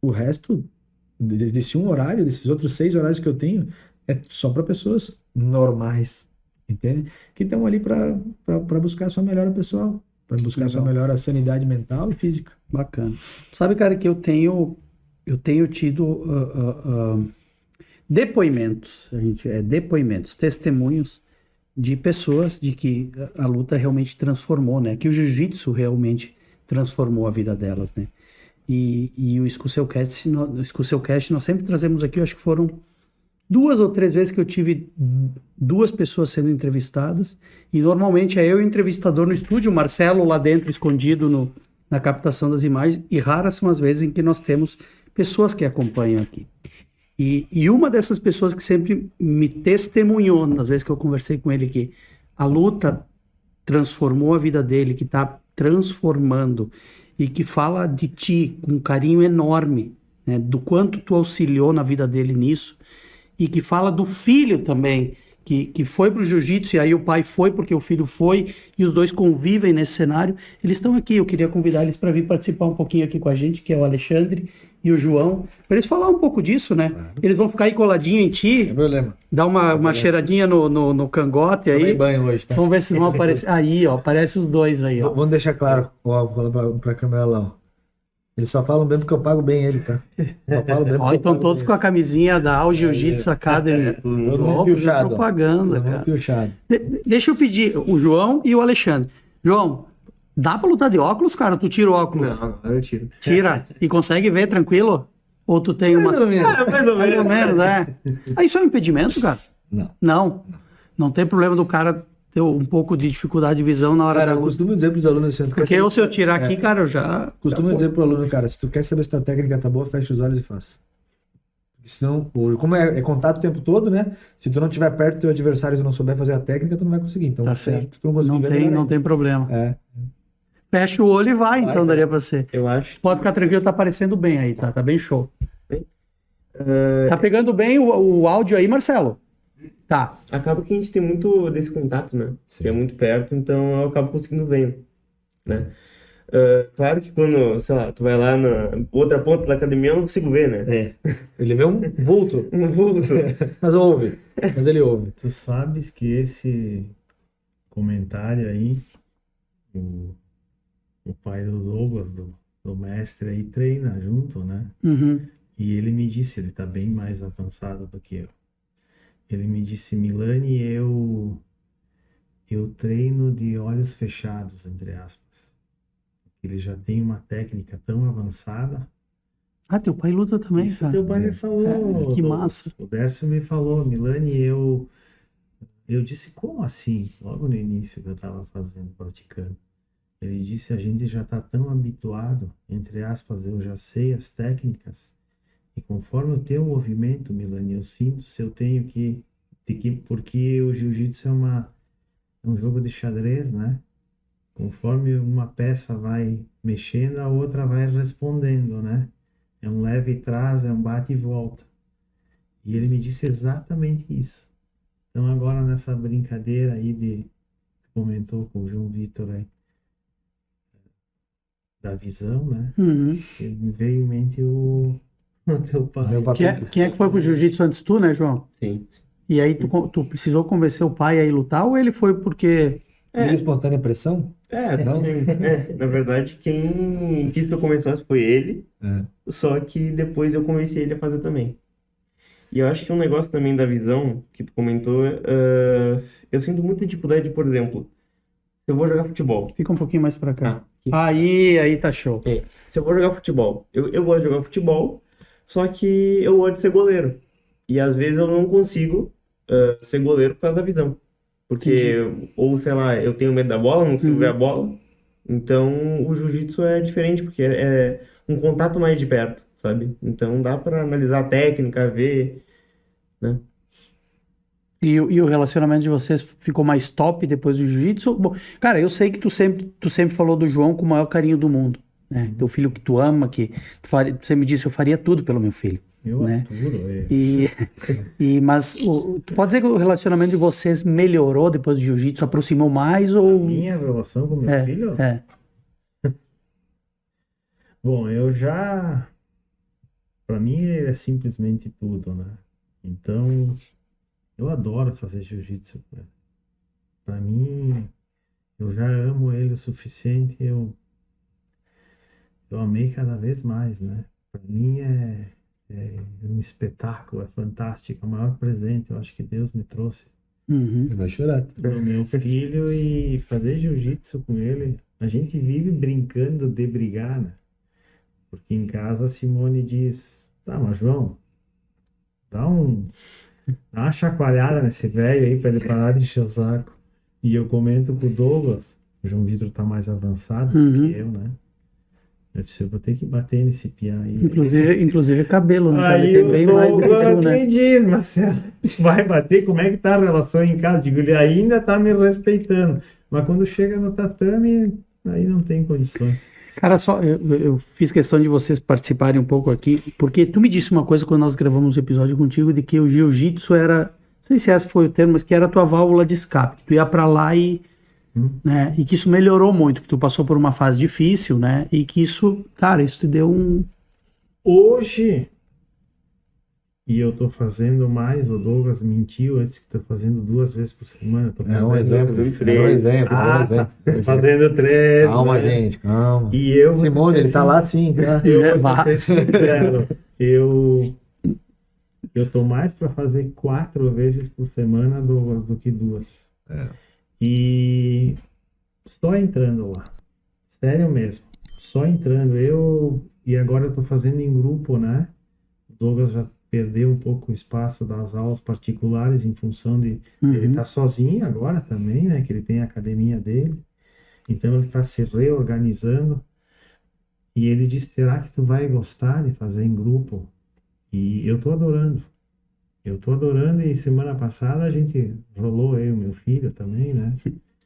O resto desse um horário, desses outros 6 horários que eu tenho, é só para pessoas normais, entende? Que estão ali para buscar a sua melhora pessoal, para buscar a sua melhora sanidade mental e física. Bacana. Sabe, cara, que eu tenho tido depoimentos, depoimentos, testemunhos de pessoas de que a luta realmente transformou, né? Que o jiu-jitsu realmente transformou a vida delas, né? E o Escuceucast nós sempre trazemos aqui, eu acho que foram 2 ou 3 vezes que eu tive 2 pessoas sendo entrevistadas, e normalmente é eu e o entrevistador no estúdio, o Marcelo lá dentro, escondido na captação das imagens, e raras são as vezes em que nós temos pessoas que acompanham aqui. E uma dessas pessoas que sempre me testemunhou, nas vezes que eu conversei com ele, que a luta transformou a vida dele, que está transformando, e que fala de ti com um carinho enorme, né, do quanto tu auxiliou na vida dele nisso, e que fala do filho também, que foi para o jiu-jitsu, e aí o pai foi porque o filho foi, e os dois convivem nesse cenário. Eles estão aqui, eu queria convidar eles para vir participar um pouquinho aqui com a gente, que é o Alexandre e o João, para eles falar um pouco disso, né? Claro. Eles vão ficar aí coladinho em ti, não tem problema. Dar uma cheiradinha no cangote aí. Tomei banho hoje, tá? Vamos ver se vão aparecer. Aí, ó, aparece os dois aí, ó. Vamos deixar claro, ó, para a câmera lá, ó. Eles só falam bem porque eu pago bem ele, tá? Só falam bem porque então todos com a camisinha da All Jiu-Jitsu Academy. Todo mundo piochado. Propaganda, cara. Deixa eu pedir o João e o Alexandre. João, dá pra lutar de óculos, cara? Tu tira o óculos? Não, eu tiro. Tira? E consegue ver tranquilo? Ou tu tem uma... Mais ou menos. Mais ou menos, é. Isso é um impedimento, cara? Não. Não tem problema do cara ter um pouco de dificuldade de visão na hora da luta. Eu costumo dizer para os alunos assim, porque se eu tirar aqui, cara, eu já... Costumo dizer para o aluno, cara, se tu quer saber se tua técnica tá boa, fecha os olhos e faz. Porque senão, como é contato o tempo todo, né? Se tu não estiver perto do teu adversário e tu não souber fazer a técnica, tu não vai conseguir. Então, tá certo. Tu não tem problema. Fecha o olho e vai, então daria para ser. Eu acho. Pode ficar tranquilo, tá aparecendo bem aí, tá? Tá bem show. Tá pegando bem o áudio aí, Marcelo? Tá. Acaba que a gente tem muito desse contato, né? Sim. Que é muito perto, então eu acabo conseguindo ver, né? Claro que quando, sei lá, tu vai lá na outra ponta da academia, eu não consigo ver, né? Ele vê um vulto. Mas ele ouve. Tu sabes que esse comentário aí, o pai do Douglas, do mestre aí, treina junto, né? Uhum. E ele me disse, ele tá bem mais avançado do que eu. Ele me disse, Milani, eu treino de olhos fechados, entre aspas. Ele já tem uma técnica tão avançada. Ah, teu pai luta também, isso cara. Teu pai me falou. Que massa. O Décio me falou, Milani, eu Eu disse, como assim? Logo no início que eu estava fazendo, praticando. Ele disse, a gente já está tão habituado, entre aspas, eu já sei as técnicas, e conforme o teu movimento, Milani, eu sinto se eu tenho porque o jiu-jitsu é um jogo de xadrez, né? Conforme uma peça vai mexendo, a outra vai respondendo, né? É um leve e traz, é um bate e volta. E ele me disse exatamente isso. Então agora nessa brincadeira aí tu comentou com o João Vitor aí, da visão, né? Me veio em mente o teu pai. Meu papel. Quem é que foi pro jiu-jitsu antes tu, né, João? Sim. E aí tu precisou convencer o pai a ir lutar ou ele foi porque... Minha espontânea pressão? Não? Na verdade, quem quis que eu começasse foi ele, É. só que depois eu convenci ele a fazer também. E eu acho que um negócio também da visão, que tu comentou, eu sinto muita dificuldade, por exemplo, se eu vou jogar futebol. Fica um pouquinho mais pra cá. Aqui. Aí tá show. Se eu vou jogar futebol, eu gosto de jogar futebol, só que eu gosto de ser goleiro. E às vezes eu não consigo ser goleiro por causa da visão. Porque, ou sei lá, eu tenho medo da bola, não consigo ver a bola. Então, o jiu-jitsu é diferente, porque é um contato mais de perto, sabe? Então, dá pra analisar a técnica, ver, né? E o relacionamento de vocês ficou mais top depois do jiu-jitsu? Bom, cara, eu sei que tu sempre falou do João com o maior carinho do mundo, né? Teu filho que tu ama, você me disse, eu faria tudo pelo meu filho. Eu né? Aturo, Mas tu pode dizer que o relacionamento de vocês melhorou depois do jiu-jitsu, aproximou mais ou... Minha relação com meu filho? Bom, pra mim ele é simplesmente tudo, né? Então, eu adoro fazer jiu-jitsu. Pra mim, eu já amo ele o suficiente, eu amei cada vez mais, né? Pra mim é um espetáculo, é fantástico, é o maior presente, eu acho que Deus me trouxe. Ele vai chorar. Pro meu filho, e fazer jiu-jitsu com ele, a gente vive brincando de brigar, né? Porque em casa a Simone diz, tá, mas João, dá uma chacoalhada nesse velho aí pra ele parar de encher o saco. E eu comento com o Douglas, o João Vitor tá mais avançado que eu, né? Eu disse, eu vou ter que bater nesse piá aí. Inclusive cabelo, né? Aí Ele tem bem mais do que tu, né? me diz, Marcelo, vai bater? Como é que tá a relação em casa? Digo, ele ainda tá me respeitando. Mas quando chega no tatame, aí não tem condições. Cara, eu fiz questão de vocês participarem um pouco aqui, porque tu me disse uma coisa quando nós gravamos um episódio contigo, de que o jiu-jitsu era, não sei se esse foi o termo, mas que era a tua válvula de escape, que tu ia pra lá né, e que isso melhorou muito, que tu passou por uma fase difícil, né, e que isso, cara, isso te deu um... Hoje, e eu tô fazendo mais, o Douglas mentiu antes que tô fazendo 2 vezes por semana. Um exemplo. Fazendo 3. Calma, né? gente, calma. E eu Simone, ele tá lá sim, tá? Eu vou ser sincero, eu tô mais para fazer 4 vezes por semana do que 2. E só entrando lá. Sério mesmo. Só entrando. E agora eu tô fazendo em grupo, né? O Douglas já perdeu um pouco o espaço das aulas particulares em função de ele tá sozinho agora também, né? Que ele tem a academia dele. Então ele tá se reorganizando. E ele disse, será que tu vai gostar de fazer em grupo? E eu tô adorando. E semana passada a gente rolou, eu e meu filho também, né?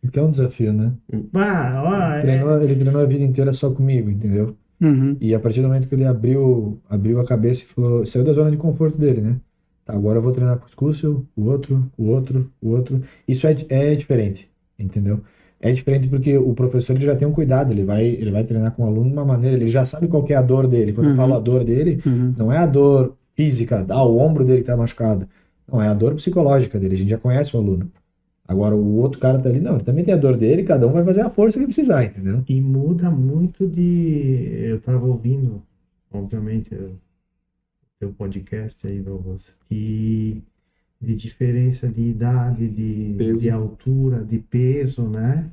Porque é um desafio, né? Ele treinou a vida inteira só comigo, entendeu? E a partir do momento que ele abriu a cabeça e falou, saiu da zona de conforto dele, né? Tá, agora eu vou treinar com o Scúcio, o outro. Isso é diferente, entendeu? É diferente porque o professor ele já tem um cuidado, ele vai treinar com o aluno de uma maneira, ele já sabe qual que é a dor dele. Quando eu falo a dor dele, não é a dor física, o ombro dele que tá machucado. Não, é a dor psicológica dele, a gente já conhece o aluno. Agora o outro cara tá ali, não, ele também tem a dor dele, cada um vai fazer a força que precisar, entendeu? E muda muito eu tava ouvindo, obviamente, o teu podcast aí, Douglas, e de diferença de idade, de altura, de peso, né?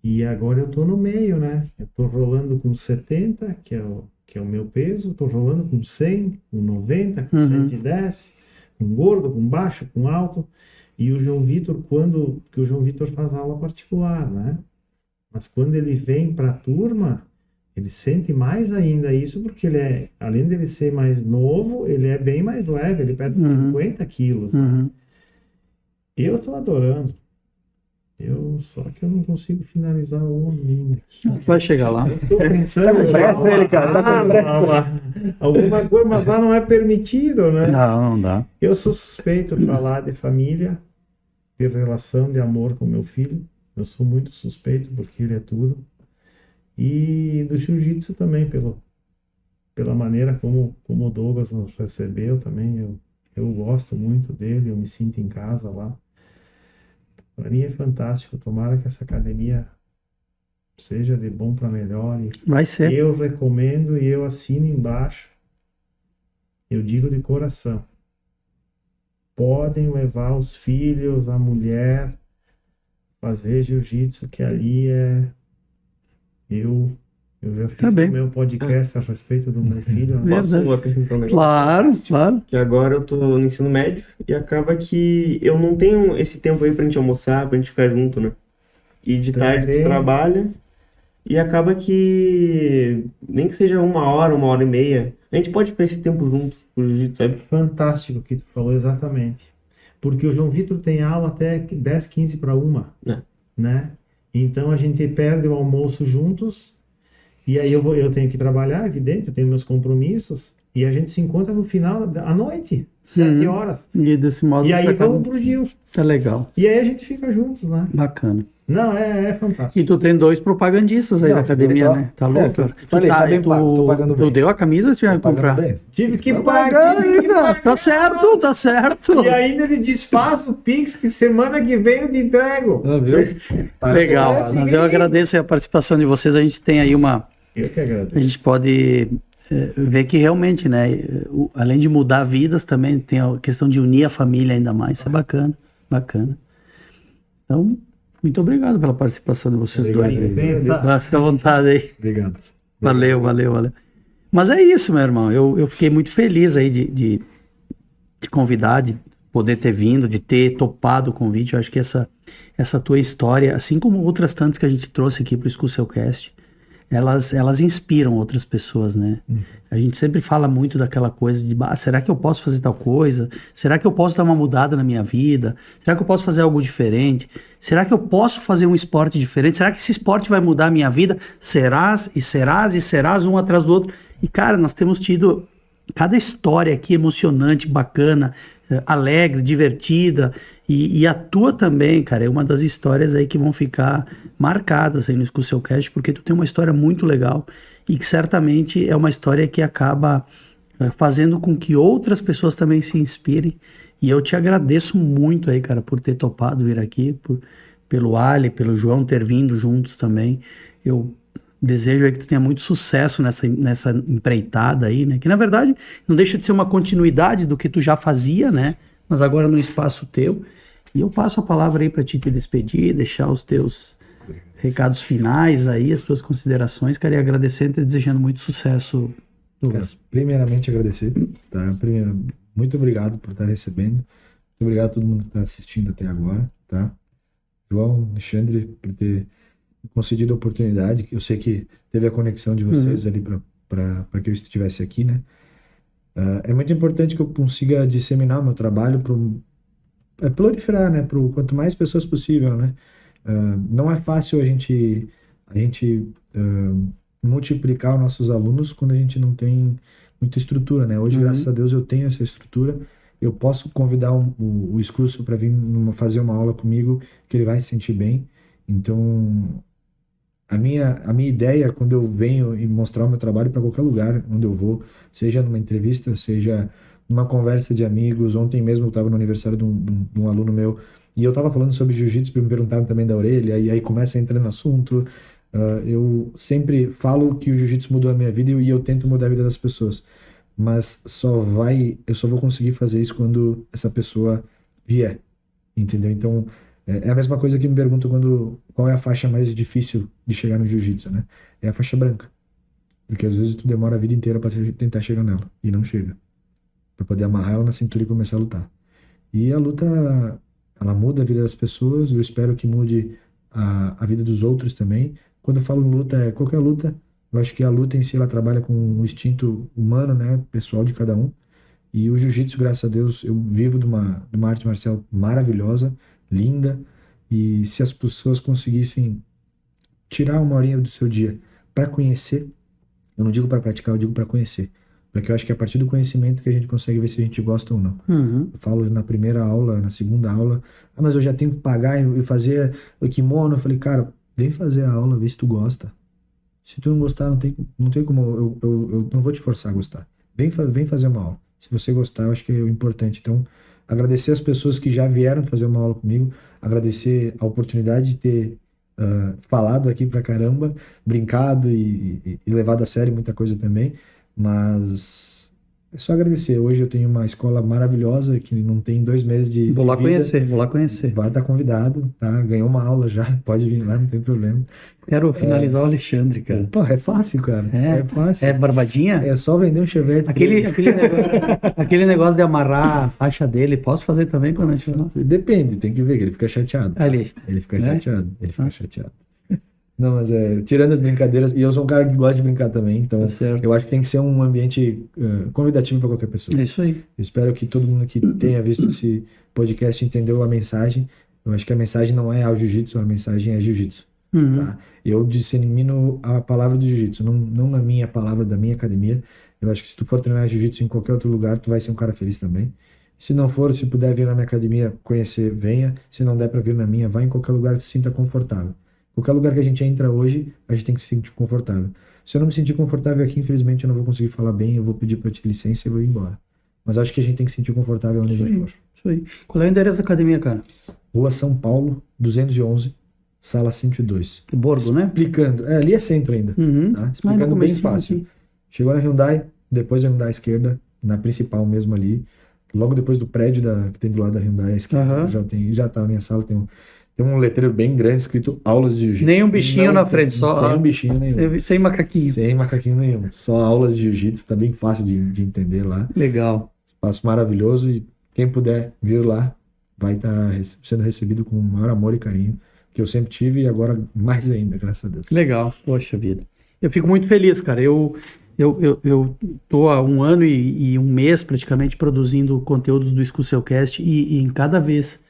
E agora eu tô no meio, né? Eu tô rolando com 70, que é o meu peso, tô rolando com 100, com 90, com 110, com gordo, com baixo, com alto. E o João Vitor, que o João Vitor faz aula particular, né? Mas quando ele vem para a turma, ele sente mais ainda isso, porque além dele ser mais novo, ele é bem mais leve, ele pesa 50 quilos. Uhum. Eu tô adorando. Só que eu não consigo finalizar o homem aqui. Vai chegar lá. Tô pensando, Tá com pressa ele, cara, tá com pressa. alguma coisa, mas lá não é permitido, né? Não dá. Eu sou suspeito de falar de família, de relação, de amor com meu filho. Eu sou muito suspeito porque ele é tudo. E do jiu-jitsu também, pela maneira como o Douglas nos recebeu também. Eu gosto muito dele, eu me sinto em casa lá. Para mim é fantástico. Tomara que essa academia seja de bom para melhor. E Vai ser. eu recomendo e eu assino embaixo. Eu digo de coração. Podem levar os filhos, a mulher, fazer jiu-jitsu, que ali eu já fiz bem. o meu podcast a respeito do meu filho, né? Verdade. Posso acrescentar um negócio? Claro. Que agora eu tô no ensino médio e acaba que eu não tenho esse tempo aí pra gente almoçar, pra gente ficar junto, né? E de tarde tu trabalha e acaba que nem que seja 1 hora e meia, a gente pode ficar esse tempo junto com o jiu-jitsu, sabe? Fantástico o que tu falou, exatamente. Porque o João Vitor tem aula até 10, 15 para 1, É. né? Então a gente perde o almoço juntos e aí eu tenho que trabalhar, evidente, eu tenho meus compromissos e a gente se encontra no final à noite, 7 horas. E desse modo E aí você acaba- vamos pro Gil. Tá legal. E aí a gente fica juntos, né? Bacana. Não, é fantástico. E tu tem 2 propagandistas aí Não, na academia, só- né? Tá louco? falei, tá bem pago, tô pagando tu bem. deu a camisa ou tiveram que comprar? Pagando bem. Tive que Bacana, pagar. tá certo, tá certo. E ainda ele desfaz o Pix que semana que vem eu te entrego. Viu? Legal, Parece mas eu bem. agradeço a participação de vocês. A gente tem aí Eu que agradeço. a gente pode ver que realmente, né, além de mudar vidas, também tem a questão de unir a família ainda mais. Isso é bacana, bacana. Então, muito obrigado pela participação de vocês Obrigado, dois. David. Vai, fica à vontade aí. Obrigado. Valeu. Mas é isso, meu irmão. Eu fiquei muito feliz aí de convidar, de poder ter vindo, de ter topado o convite. Eu acho que essa tua história, assim como outras tantas que a gente trouxe aqui para o Excursiocast, elas inspiram outras pessoas, né? A gente sempre fala muito daquela coisa de, será que eu posso fazer tal coisa? Será que eu posso dar uma mudada na minha vida? Será que eu posso fazer algo diferente? Será que eu posso fazer um esporte diferente? Será que esse esporte vai mudar a minha vida? Serás um atrás do outro. E, cara, nós temos tido cada história aqui emocionante, bacana, alegre, divertida, e a tua também, cara, é uma das histórias aí que vão ficar marcadas aí no Excursiocast, porque tu tem uma história muito legal e que certamente é uma história que acaba fazendo com que outras pessoas também se inspirem, e eu te agradeço muito aí, cara, por ter topado vir aqui, pelo Ali, pelo João ter vindo juntos também. Eu desejo aí que tu tenha muito sucesso nessa empreitada aí, né? Que na verdade não deixa de ser uma continuidade do que tu já fazia, né? Mas agora no espaço teu. E eu passo a palavra aí para te despedir, deixar os teus recados finais aí, as tuas considerações, cara, e agradecendo e te desejando muito sucesso, Douglas. Cara, primeiramente agradecer, tá? Muito obrigado por estar recebendo. Muito obrigado a todo mundo que está assistindo até agora, tá? João, Alexandre, por ter concedido a oportunidade, que eu sei que teve a conexão de vocês ali para que eu estivesse aqui, né? É muito importante que eu consiga disseminar o meu trabalho para proliferar, né? Para quanto mais pessoas possível, né? Não é fácil a gente multiplicar os nossos alunos quando a gente não tem muita estrutura, né? Hoje, graças a Deus, eu tenho essa estrutura. Eu posso convidar o excurso para vir fazer uma aula comigo, que ele vai se sentir bem. Então, a minha ideia, quando eu venho e mostrar o meu trabalho para qualquer lugar onde eu vou, seja numa entrevista, seja numa conversa de amigos. Ontem mesmo eu estava no aniversário de um aluno meu e eu estava falando sobre jiu-jitsu, me perguntaram também da orelha, e aí começa a entrar no assunto. Eu sempre falo que o jiu-jitsu mudou a minha vida e eu tento mudar a vida das pessoas, mas eu só vou conseguir fazer isso quando essa pessoa vier, entendeu? Então, é a mesma coisa que me perguntam qual é a faixa mais difícil de chegar no jiu-jitsu, né? É a faixa branca. Porque às vezes tu demora a vida inteira para tentar chegar nela e não chega. Para poder amarrar ela na cintura e começar a lutar. E a luta ela muda a vida das pessoas, eu espero que mude a vida dos outros também. Quando eu falo luta, é qualquer luta, eu acho que a luta em si, ela trabalha com o instinto humano, né, pessoal de cada um. E o jiu-jitsu, graças a Deus, eu vivo de uma arte marcial maravilhosa, linda, e se as pessoas conseguissem tirar uma horinha do seu dia para conhecer, eu não digo para praticar, eu digo para conhecer, porque eu acho que é a partir do conhecimento que a gente consegue ver se a gente gosta ou não. Uhum. Eu falo na primeira aula, na segunda aula, mas eu já tenho que pagar e fazer o kimono. Eu falei, cara, vem fazer a aula, vê se tu gosta. Se tu não gostar, não tem como, eu não vou te forçar a gostar. Vem fazer uma aula. Se você gostar, eu acho que é o importante. Então, agradecer as pessoas que já vieram fazer uma aula comigo, agradecer a oportunidade de ter falado aqui pra caramba, brincado e levado a sério muita coisa também, mas é só agradecer. Hoje eu tenho uma escola maravilhosa que não tem 2 meses de Vou lá vida. vou lá conhecer. Vai estar convidado, tá? Ganhou uma aula já, pode vir lá, não tem problema. Quero finalizar o Alexandre, cara. Pô, é fácil, cara. É fácil. É barbadinha? É só vender um chevette. Aquele negócio de amarrar a faixa dele, posso fazer também quando a gente final? Depende, tem que ver, que ele fica chateado. Ali. Ele fica chateado, chateado. Não, mas tirando as brincadeiras, e eu sou um cara que gosta de brincar também, então eu acho que tem que ser um ambiente convidativo para qualquer pessoa. É isso aí. Eu espero que todo mundo que tenha visto esse podcast entendeu a mensagem. Eu acho que a mensagem não é ao jiu-jitsu, a mensagem é jiu-jitsu. Uhum. Tá? Eu dissemino a palavra do jiu-jitsu, não na minha palavra da minha academia. Eu acho que se tu for treinar jiu-jitsu em qualquer outro lugar, tu vai ser um cara feliz também. Se não for, se puder vir na minha academia conhecer, venha. Se não der para vir na minha, vá em qualquer lugar que se sinta confortável. Qualquer lugar que a gente entra hoje, a gente tem que se sentir confortável. Se eu não me sentir confortável aqui, infelizmente eu não vou conseguir falar bem, eu vou pedir para te licença e vou ir embora. Mas acho que a gente tem que se sentir confortável onde a gente for. Isso aí. Qual é o endereço da academia, cara? Rua São Paulo, 211, sala 102. Borgo, né? Explicando. Ali é centro ainda. Uhum. Tá? Explicando bem fácil. Aqui. Chegou na Hyundai, depois da Hyundai à esquerda, na principal mesmo ali. Logo depois do prédio que tem do lado da Hyundai à esquerda, já tá a minha sala, tem um letreiro bem grande escrito aulas de jiu-jitsu. Nem um bichinho na frente, só. Sem um bichinho nenhum. Sem macaquinho. Sem macaquinho nenhum. Só aulas de jiu-jitsu, tá bem fácil de entender lá. Legal. Espaço maravilhoso e quem puder vir lá vai estar sendo recebido com o maior amor e carinho que eu sempre tive e agora mais ainda, graças a Deus. Legal. Poxa vida. Eu fico muito feliz, cara. Eu tô há 1 ano e 1 mês praticamente produzindo conteúdos do Excursiocast e em cada vez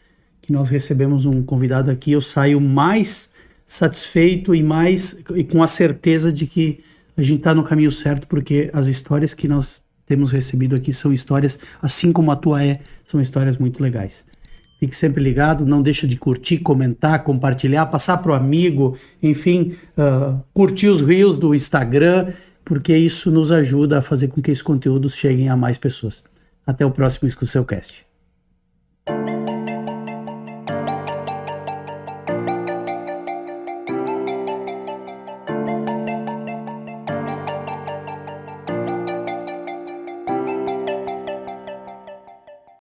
que nós recebemos um convidado aqui, eu saio mais satisfeito e com a certeza de que a gente está no caminho certo, porque as histórias que nós temos recebido aqui são histórias, assim como a tua são histórias muito legais. Fique sempre ligado, não deixa de curtir, comentar, compartilhar, passar para o amigo, enfim, curtir os reels do Instagram, porque isso nos ajuda a fazer com que esses conteúdos cheguem a mais pessoas. Até o próximo Excursiocast.